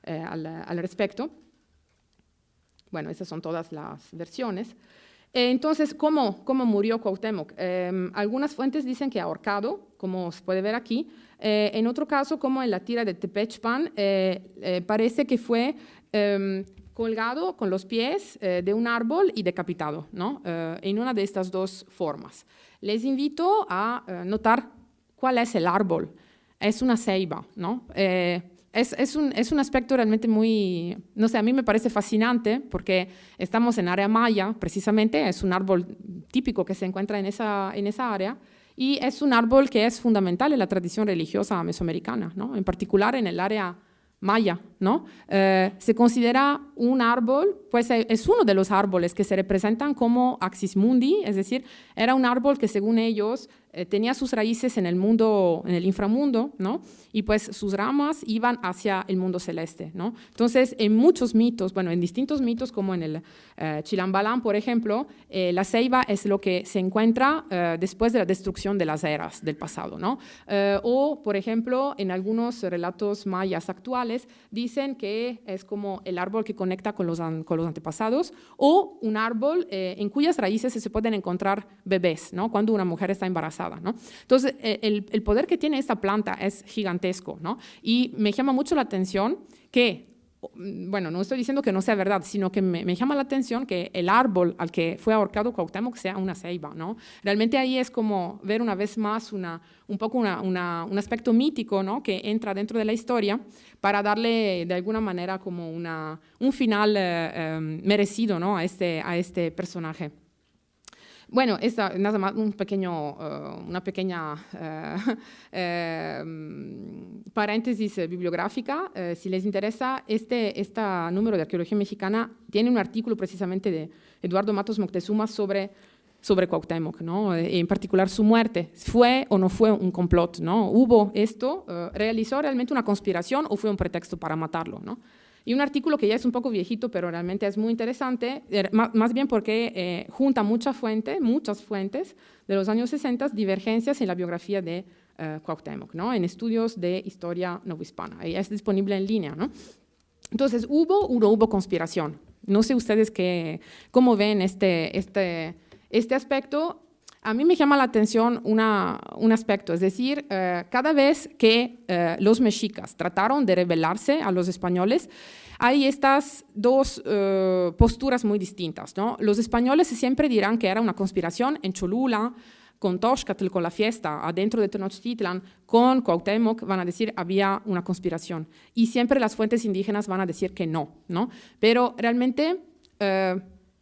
al respecto. Bueno, esas son todas las versiones. Entonces, ¿cómo murió Cuauhtémoc? Algunas fuentes dicen que ahorcado, como se puede ver aquí. En otro caso, como en la tira de Tepechpan, parece que fue colgado con los pies de un árbol y decapitado, ¿no? En una de estas dos formas. Les invito a notar cuál es el árbol. Es una ceiba, ¿no? Es un aspecto realmente muy, no sé, a mí me parece fascinante porque estamos en área maya, precisamente, es un árbol típico que se encuentra en esa área, y es un árbol que es fundamental en la tradición religiosa mesoamericana, ¿no? En particular en el área maya, ¿no? Se considera un árbol, pues es uno de los árboles que se representan como Axis Mundi, es decir, era un árbol que según ellos tenía sus raíces en el mundo, en el inframundo, ¿no? Y pues sus ramas iban hacia el mundo celeste, ¿no? Entonces, en muchos mitos, bueno, en distintos mitos, como en el Chilambalán, por ejemplo, la ceiba es lo que se encuentra después de la destrucción de las eras del pasado, ¿no? O, por ejemplo, en algunos relatos mayas actuales, dicen que es como el árbol que conecta con los antepasados, o un árbol en cuyas raíces se pueden encontrar bebés, ¿no? Cuando una mujer está embarazada, ¿no? Entonces, el poder que tiene esta planta es gigantesco, ¿no? Y me llama mucho la atención que, bueno, no estoy diciendo que no sea verdad, sino que me llama la atención que el árbol al que fue ahorcado Cuauhtémoc sea una ceiba, ¿no? Realmente ahí es como ver una vez más un aspecto mítico, ¿no? Que entra dentro de la historia para darle de alguna manera como un final merecido, ¿no? a este personaje. Bueno, esta nada más una pequeña paréntesis bibliográfica. Si les interesa, este número de Arqueología Mexicana tiene un artículo precisamente de Eduardo Matos Moctezuma sobre Cuauhtémoc, ¿no? En particular su muerte. ¿Fue o no fue un complot, ¿no? ¿Hubo esto? ¿Realizó realmente una conspiración o fue un pretexto para matarlo, ¿no? Y un artículo que ya es un poco viejito, pero realmente es muy interesante, más bien porque junta muchas fuentes de los años 60, divergencias en la biografía de Cuauhtémoc, ¿no? En estudios de historia novohispana. Y es disponible en línea, ¿no? Entonces, ¿hubo o no hubo conspiración? No sé ustedes cómo ven este aspecto. A mí me llama la atención un aspecto, es decir, cada vez que los mexicas trataron de rebelarse a los españoles, hay estas dos posturas muy distintas, ¿no? Los españoles siempre dirán que era una conspiración en Cholula, con Toxcatl, con la fiesta, adentro de Tenochtitlan, con Cuauhtémoc, van a decir había una conspiración. Y siempre las fuentes indígenas van a decir que no, ¿no? Pero realmente...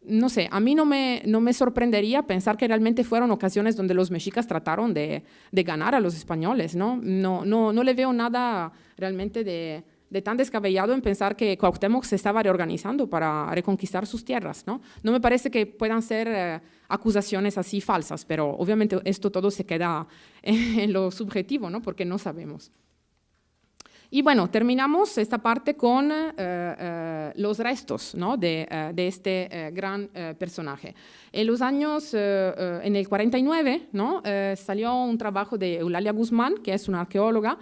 no sé, a mí no me sorprendería pensar que realmente fueron ocasiones donde los mexicas trataron de ganar a los españoles, ¿no? No le veo nada realmente de tan descabellado en pensar que Cuauhtémoc se estaba reorganizando para reconquistar sus tierras, ¿no? No me parece que puedan ser acusaciones así falsas, pero obviamente esto todo se queda en lo subjetivo, ¿no? Porque no sabemos. Y bueno, terminamos esta parte con los restos, ¿no? de este gran personaje. En los años, en el 49, ¿no? Salió un trabajo de Eulalia Guzmán, que es una arqueóloga,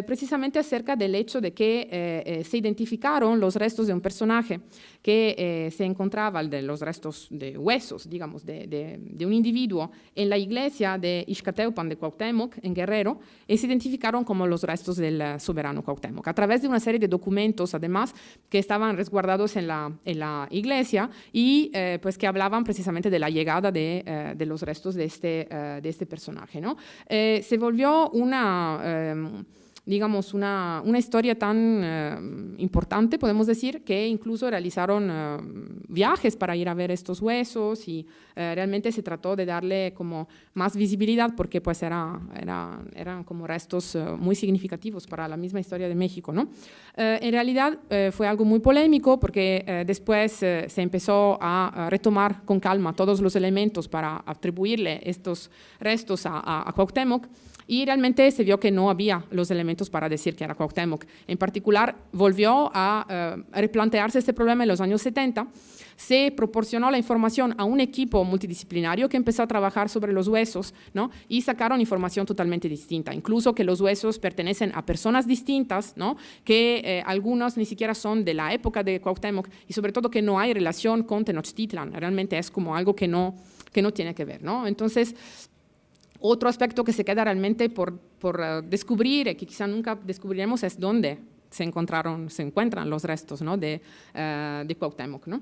precisamente acerca del hecho de que se identificaron los restos de un personaje que se encontraba, de los restos de huesos, digamos, de un individuo en la iglesia de Ixcateupan de Cuauhtémoc, en Guerrero, y se identificaron como los restos del soberano Cuauhtémoc, a través de una serie de documentos, además, que estaban resguardados en la iglesia y pues que hablaban precisamente de la llegada de los restos de este personaje, ¿no? Se volvió digamos, una historia tan importante, podemos decir, que incluso realizaron viajes para ir a ver estos huesos y realmente se trató de darle como más visibilidad porque pues eran como restos muy significativos para la misma historia de México, ¿no? En realidad fue algo muy polémico porque después se empezó a retomar con calma todos los elementos para atribuirle estos restos a Cuauhtémoc. Y realmente se vio que no había los elementos para decir que era Cuauhtémoc. En particular, volvió a replantearse este problema en los años 70. Se proporcionó la información a un equipo multidisciplinario que empezó a trabajar sobre los huesos, ¿no? Y sacaron información totalmente distinta, incluso que los huesos pertenecen a personas distintas, ¿no? Que algunos ni siquiera son de la época de Cuauhtémoc y sobre todo que no hay relación con Tenochtitlan. Realmente es como algo que no tiene que ver, ¿no? Entonces, otro aspecto que se queda realmente por descubrir, que quizá nunca descubriremos, es dónde se encuentran los restos, ¿no? de Cuauhtémoc, ¿no?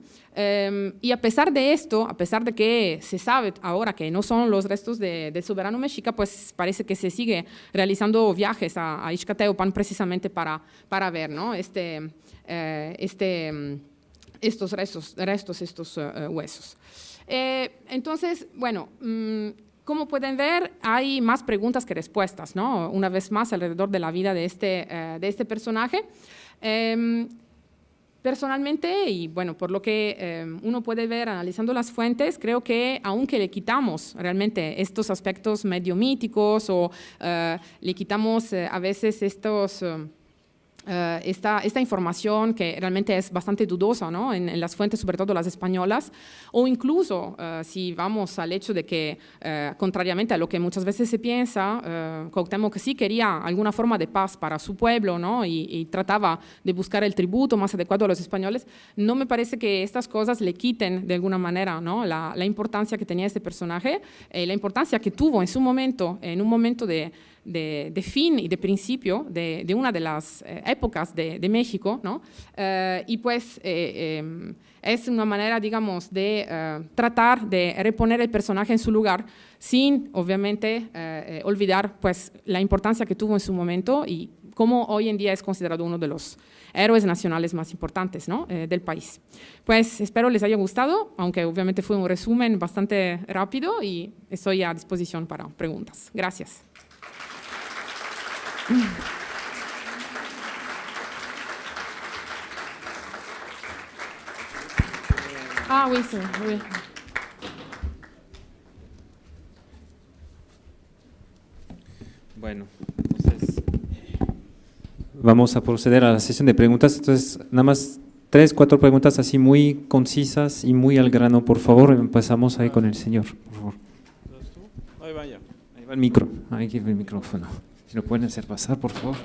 Y a pesar de esto, a pesar de que se sabe ahora que no son los restos del soberano mexica, pues parece que se sigue realizando viajes a Ixcateupan precisamente para ver, ¿no? estos restos, estos huesos. Entonces, bueno, como pueden ver, hay más preguntas que respuestas, ¿no? Una vez más, alrededor de la vida de este personaje. Pero Personalmente, y bueno, por lo que uno puede ver analizando las fuentes, creo que aunque le quitamos realmente estos aspectos medio míticos o le quitamos a veces esta información que realmente es bastante dudosa, ¿no? en las fuentes, sobre todo las españolas, o incluso si vamos al hecho de que, contrariamente a lo que muchas veces se piensa, Cuauhtémoc sí quería alguna forma de paz para su pueblo, ¿no? y trataba de buscar el tributo más adecuado a los españoles, no me parece que estas cosas le quiten de alguna manera, ¿no? la importancia que tenía este personaje, la importancia que tuvo en su momento, en un momento de fin y de principio de una de las épocas de México, ¿no? Y pues es una manera, digamos, de tratar de reponer el personaje en su lugar sin, obviamente, olvidar pues, la importancia que tuvo en su momento y cómo hoy en día es considerado uno de los héroes nacionales más importantes, ¿no? del país. Pues espero les haya gustado, aunque obviamente fue un resumen bastante rápido y estoy a disposición para preguntas. Gracias. Ah, oui, sí, oui. Bueno, entonces vamos a proceder a la sesión de preguntas. Entonces, nada más 3, 4 preguntas así muy concisas y muy al grano, por favor. Empezamos ahí con el señor, por favor. Ahí vaya. Ahí va el micro, ahí va el micrófono. Si lo pueden hacer pasar, por favor.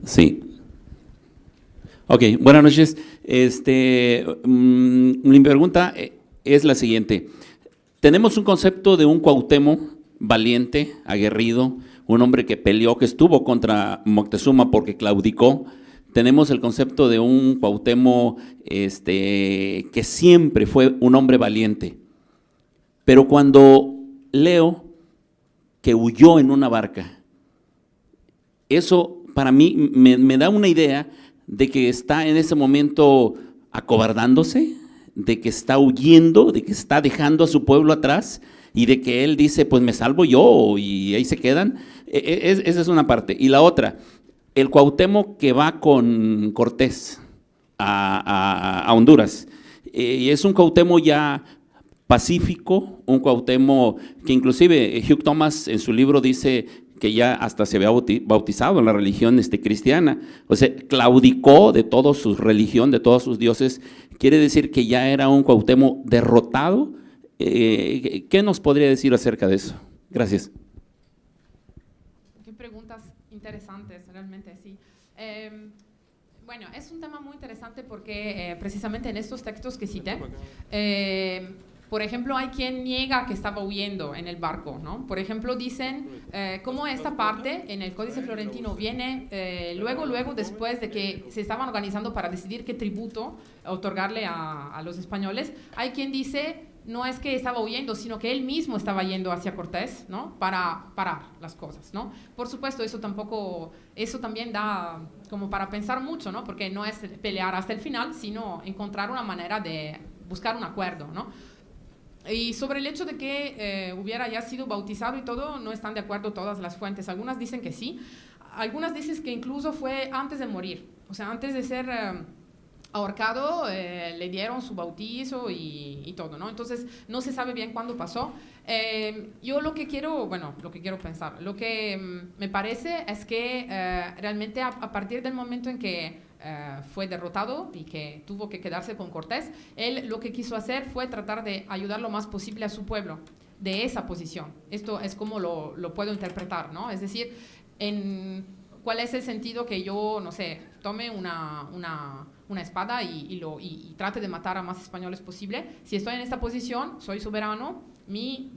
Sí. Ok, buenas noches. Mi pregunta es la siguiente. Tenemos un concepto de un Cuauhtémoc valiente, aguerrido, un hombre que peleó, que estuvo contra Moctezuma porque claudicó. Tenemos el concepto de un Cuauhtémoc que siempre fue un hombre valiente. Pero cuando leo que huyó en una barca, eso para mí me da una idea de que está en ese momento acobardándose, de que está huyendo, de que está dejando a su pueblo atrás y de que él dice, pues me salvo yo y ahí se quedan. Esa es una parte. Y la otra, el Cuauhtémoc que va con Cortés a Honduras, y es un Cuauhtémoc ya pacífico, un Cuauhtémoc que inclusive Hugh Thomas en su libro dice que ya hasta se había bautizado en la religión cristiana, o sea, claudicó de toda su religión, de todos sus dioses. Quiere decir que ya era un Cuauhtémoc derrotado. ¿Qué nos podría decir acerca de eso? Gracias. Qué preguntas interesantes, realmente, sí. Bueno, es un tema muy interesante porque precisamente en estos textos que cité, por ejemplo, hay quien niega que estaba huyendo en el barco, ¿no? Por ejemplo, dicen cómo esta parte en el Códice Florentino viene luego después de que se estaban organizando para decidir qué tributo otorgarle a los españoles. Hay quien dice, no es que estaba huyendo, sino que él mismo estaba yendo hacia Cortés, ¿no? Para parar las cosas, ¿no? Por supuesto, eso también da como para pensar mucho, ¿no? Porque no es pelear hasta el final, sino encontrar una manera de buscar un acuerdo, ¿no? Y sobre el hecho de que hubiera ya sido bautizado y todo, no están de acuerdo todas las fuentes. Algunas dicen que sí, algunas dicen que incluso fue antes de morir, o sea, antes de ser ahorcado, le dieron su bautizo y todo, ¿no? Entonces, no se sabe bien cuándo pasó. Yo lo que quiero pensar, lo que me parece es que realmente a partir del momento en que fue derrotado y que tuvo que quedarse con Cortés, él lo que quiso hacer fue tratar de ayudar lo más posible a su pueblo de esa posición. Esto es como lo puedo interpretar, ¿no? Es decir, ¿cuál es el sentido que yo, no sé, tome una espada y trate de matar a más españoles posible? Si estoy en esta posición, soy soberano, mi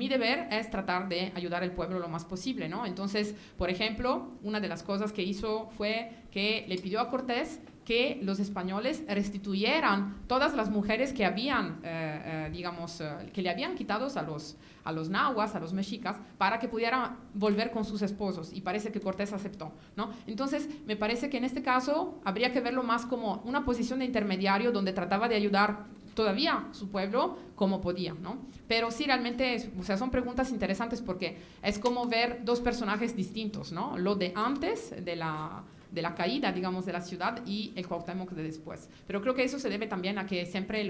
deber es tratar de ayudar al pueblo lo más posible, ¿no? Entonces, por ejemplo, una de las cosas que hizo fue que le pidió a Cortés que los españoles restituyeran todas las mujeres que habían, que le habían quitado a los nahuas, a los mexicas, para que pudieran volver con sus esposos, y parece que Cortés aceptó, ¿no? Entonces, me parece que en este caso habría que verlo más como una posición de intermediario donde trataba de ayudar todavía su pueblo como podía, ¿no? Pero sí, realmente, son preguntas interesantes porque es como ver dos personajes distintos, ¿no? Lo de antes de de la caída, digamos, de la ciudad y el Cuauhtémoc de después. Pero creo que eso se debe también a que siempre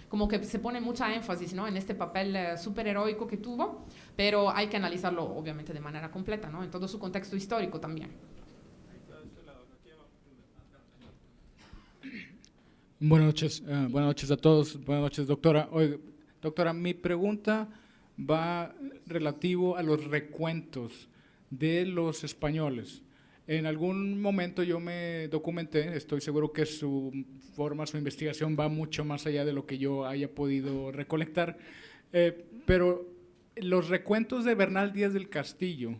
como que se pone mucha énfasis, ¿no?, en este papel súper heroico que tuvo, pero hay que analizarlo obviamente de manera completa, ¿no?, en todo su contexto histórico también. Buenas noches a todos, buenas noches, doctora. Oiga, doctora, mi pregunta va relativo a los recuentos de los españoles. En algún momento yo me documenté, estoy seguro que su investigación va mucho más allá de lo que yo haya podido recolectar, pero los recuentos de Bernal Díaz del Castillo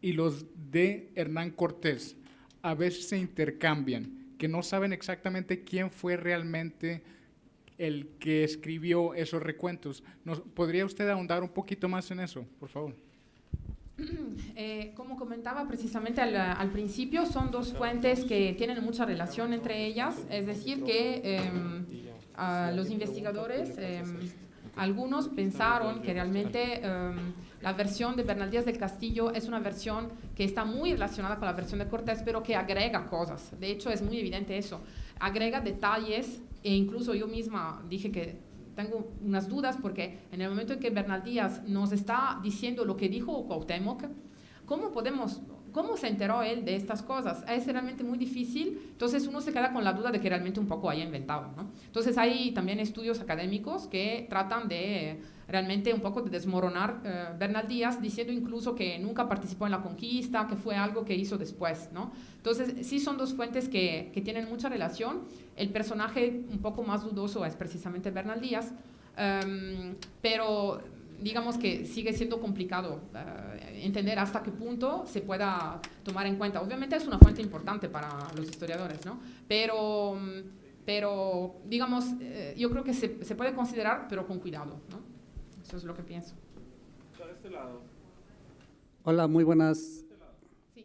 y los de Hernán Cortés a veces se intercambian, que no saben exactamente quién fue realmente el que escribió esos recuentos. ¿Podría usted ahondar un poquito más en eso, por favor? Como comentaba precisamente al principio, son dos fuentes que tienen mucha relación entre ellas, es decir, que los investigadores, algunos pensaron que realmente la versión de Bernal Díaz del Castillo es una versión que está muy relacionada con la versión de Cortés, pero que agrega cosas. De hecho, es muy evidente eso. Agrega detalles e incluso yo misma dije que tengo unas dudas porque en el momento en que Bernal Díaz nos está diciendo lo que dijo Cuauhtémoc, ¿cómo se enteró él de estas cosas? Es realmente muy difícil, entonces uno se queda con la duda de que realmente un poco haya inventado, ¿no? Entonces hay también estudios académicos que tratan de realmente un poco de desmoronar Bernal Díaz, diciendo incluso que nunca participó en la conquista, que fue algo que hizo después, ¿no? Entonces sí son dos fuentes que tienen mucha relación. El personaje un poco más dudoso es precisamente Bernal Díaz, pero digamos que sigue siendo complicado entender hasta qué punto se pueda tomar en cuenta. Obviamente es una fuente importante para los historiadores, ¿no? Pero digamos, yo creo que se puede considerar, pero con cuidado, ¿no? Eso es lo que pienso. De este lado. Hola, muy buenas.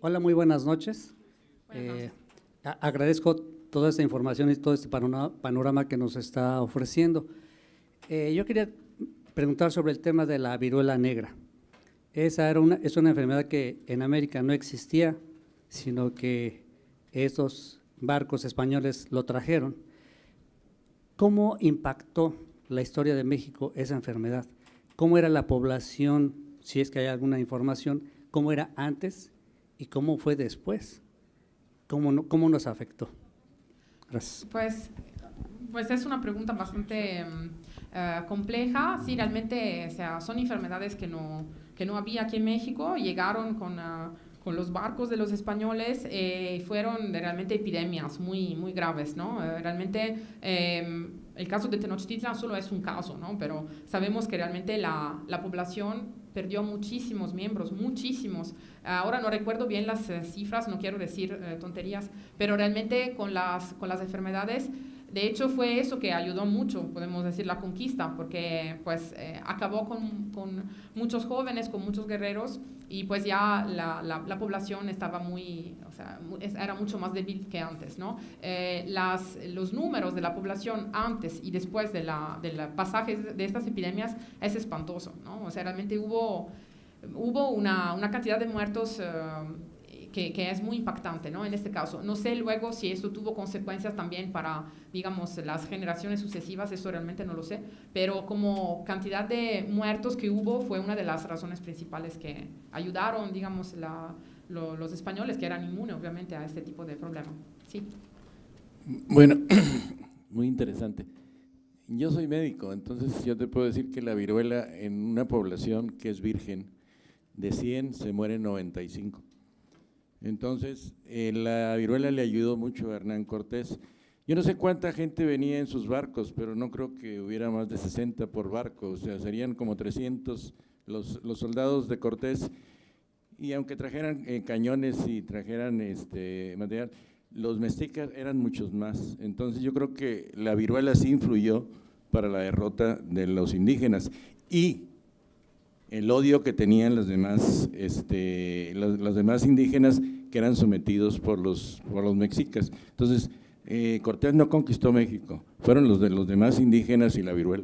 Hola, muy buenas noches. Agradezco toda esta información y todo este panorama que nos está ofreciendo. Yo quería preguntar sobre el tema de la viruela negra. Es una enfermedad que en América no existía, sino que estos barcos españoles lo trajeron. ¿Cómo impactó la historia de México esa enfermedad? ¿Cómo era la población, si es que hay alguna información, cómo era antes y cómo fue después? ¿Cómo nos afectó? Gracias. Pues es una pregunta bastante compleja. Sí, realmente, o sea, son enfermedades que no había aquí en México, llegaron con los barcos de los españoles, fueron realmente epidemias muy, muy graves, ¿no? Realmente el caso de Tenochtitlan solo es un caso, ¿no? Pero sabemos que realmente la población perdió muchísimos miembros, muchísimos. Ahora no recuerdo bien las cifras, no quiero decir tonterías, pero realmente con las enfermedades, de hecho fue eso que ayudó mucho, podemos decir, la conquista, porque pues acabó con muchos jóvenes, con muchos guerreros, y pues ya la población estaba era mucho más débil que antes, ¿no? Los números de la población antes y después del pasaje de estas epidemias es espantoso, ¿no? O sea, realmente hubo una cantidad de muertos que es muy impactante, ¿no? En este caso. No sé luego si esto tuvo consecuencias también para, digamos, las generaciones sucesivas, eso realmente no lo sé, pero como cantidad de muertos que hubo fue una de las razones principales que ayudaron, digamos, los españoles, que eran inmunes, obviamente, a este tipo de problema. Sí. Bueno, muy interesante. Yo soy médico, entonces yo te puedo decir que la viruela en una población que es virgen, de 100 se mueren 95. Entonces, la viruela le ayudó mucho a Hernán Cortés. Yo no sé cuánta gente venía en sus barcos, pero no creo que hubiera más de 60 por barco, o sea, serían como 300 los soldados de Cortés, y aunque trajeran cañones y trajeran material, los mexicas eran muchos más. Entonces yo creo que la viruela sí influyó para la derrota de los indígenas, y el odio que tenían los demás indígenas que eran sometidos por los mexicas. Entonces, Cortés no conquistó México, fueron los demás indígenas y la viruela.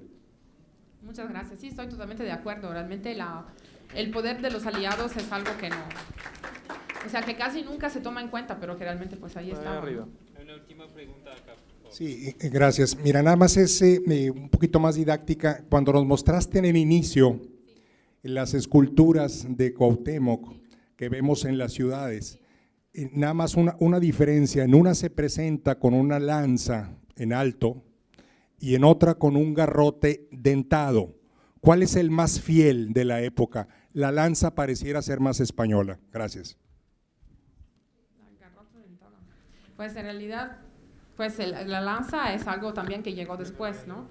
Muchas gracias. Sí, estoy totalmente de acuerdo. Realmente el poder de los aliados es algo O sea, que casi nunca se toma en cuenta, pero que realmente pues ahí está. Arriba. Una última pregunta acá. Sí, gracias. Mira, nada más es un poquito más didáctica. Cuando nos mostraste en el inicio las esculturas de Cuauhtémoc que vemos en las ciudades, nada más una diferencia. En una se presenta con una lanza en alto y en otra con un garrote dentado. ¿Cuál es el más fiel de la época? La lanza pareciera ser más española. Gracias. Pues en realidad, pues la lanza es algo también que llegó después, ¿no?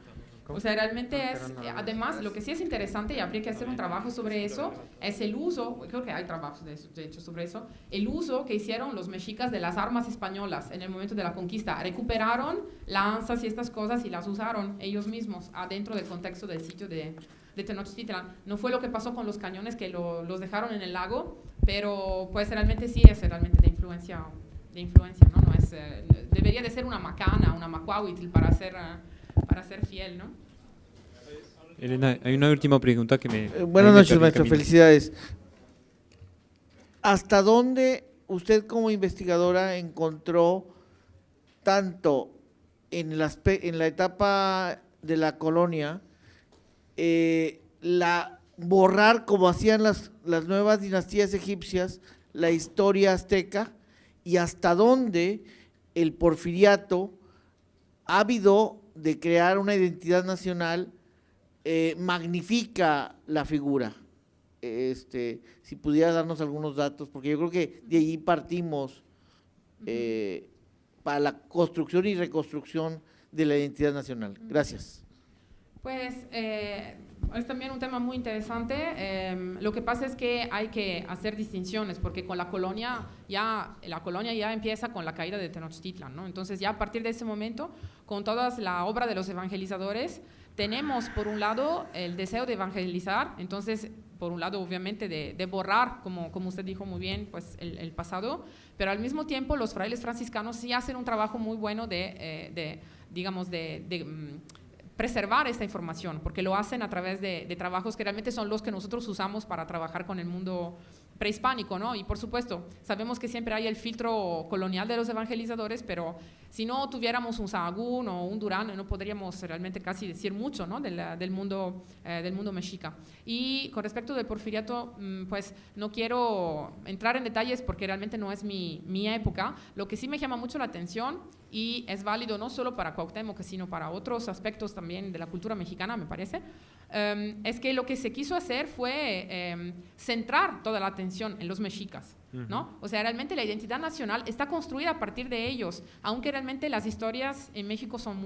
O sea, realmente es, además, lo que sí es interesante y habría que hacer un trabajo sobre eso, es el uso, creo que hay trabajos de hecho sobre eso, el uso que hicieron los mexicas de las armas españolas en el momento de la conquista. Recuperaron lanzas y estas cosas y las usaron ellos mismos adentro del contexto del sitio de Tenochtitlan. No fue lo que pasó con los cañones que los dejaron en el lago, pero pues realmente sí es realmente de influencia, ¿no? No es, debería de ser una macana, una macuahuitl para ser fiel, ¿no? Elena, hay una última pregunta que me… Buenas noches, maestro, felicidades. ¿Hasta dónde usted como investigadora encontró tanto en la etapa de la colonia, borrar como hacían las nuevas dinastías egipcias, la historia azteca, y hasta dónde el porfiriato, ávido de crear una identidad nacional, magnifica la figura? Si pudiera darnos algunos datos, porque yo creo que de allí partimos para la construcción y reconstrucción de la identidad nacional. Gracias. Pues es también un tema muy interesante. Lo que pasa es que hay que hacer distinciones, porque con la colonia ya empieza con la caída de Tenochtitlan, ¿no? Entonces ya a partir de ese momento, con toda la obra de los evangelizadores, tenemos por un lado el deseo de evangelizar, entonces por un lado obviamente de borrar, como usted dijo muy bien, pues el pasado, pero al mismo tiempo los frailes franciscanos sí hacen un trabajo muy bueno de preservar esta información, porque lo hacen a través de trabajos que realmente son los que nosotros usamos para trabajar con el mundo prehispánico, ¿no? Y por supuesto, sabemos que siempre hay el filtro colonial de los evangelizadores, pero si no tuviéramos un Sahagún o un Durán, no podríamos realmente casi decir mucho, ¿no? del mundo mexica. Y con respecto del porfiriato, pues no quiero entrar en detalles porque realmente no es mi época. Lo que sí me llama mucho la atención, y es válido no solo para Cuauhtémoc, sino para otros aspectos también de la cultura mexicana, me parece, es que lo que se quiso hacer fue centrar toda la atención en los mexicas, ¿no? O sea, realmente la identidad nacional está construida a partir de ellos, aunque realmente las historias en México son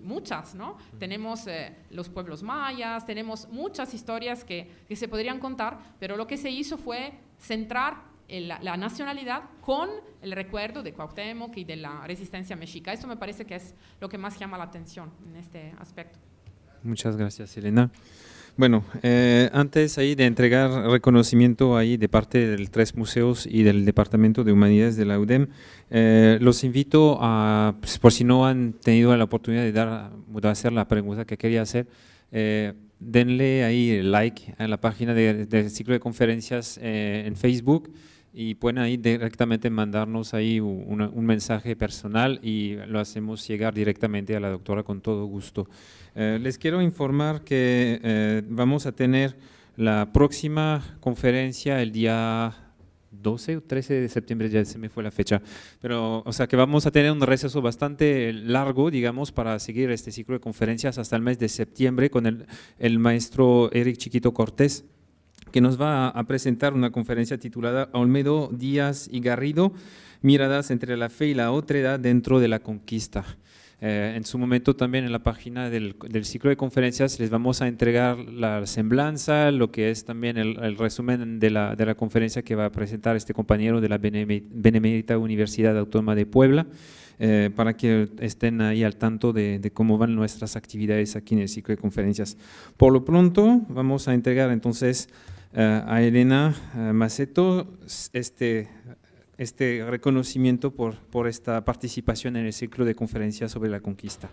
muchas, ¿no? Tenemos los pueblos mayas, tenemos muchas historias que se podrían contar, pero lo que se hizo fue centrar la nacionalidad con el recuerdo de Cuauhtémoc y de la resistencia mexica. Esto me parece que es lo que más llama la atención en este aspecto. Muchas gracias, Elena. Bueno, antes ahí de entregar reconocimiento ahí de parte de 3 museos y del Departamento de Humanidades de la UDEM, los invito a, pues, por si no han tenido la oportunidad de hacer la pregunta que quería hacer, denle ahí like a la página del ciclo de conferencias en Facebook, y pueden ahí directamente mandarnos ahí un mensaje personal y lo hacemos llegar directamente a la doctora con todo gusto. Les quiero informar que vamos a tener la próxima conferencia el día 12 o 13 de septiembre, ya se me fue la fecha, pero o sea que vamos a tener un receso bastante largo, digamos, para seguir este ciclo de conferencias hasta el mes de septiembre con el maestro Eric Chiquito Cortés, que nos va a presentar una conferencia titulada Olmedo, Díaz y Garrido, miradas entre la fe y la otredad dentro de la conquista. En su momento también en la página del ciclo de conferencias les vamos a entregar la semblanza, lo que es también el resumen de la conferencia que va a presentar este compañero de la Benemérita Universidad Autónoma de Puebla, para que estén ahí al tanto de cómo van nuestras actividades aquí en el ciclo de conferencias. Por lo pronto vamos a entregar entonces a Elena Maceto este reconocimiento por esta participación en el ciclo de conferencias sobre la conquista.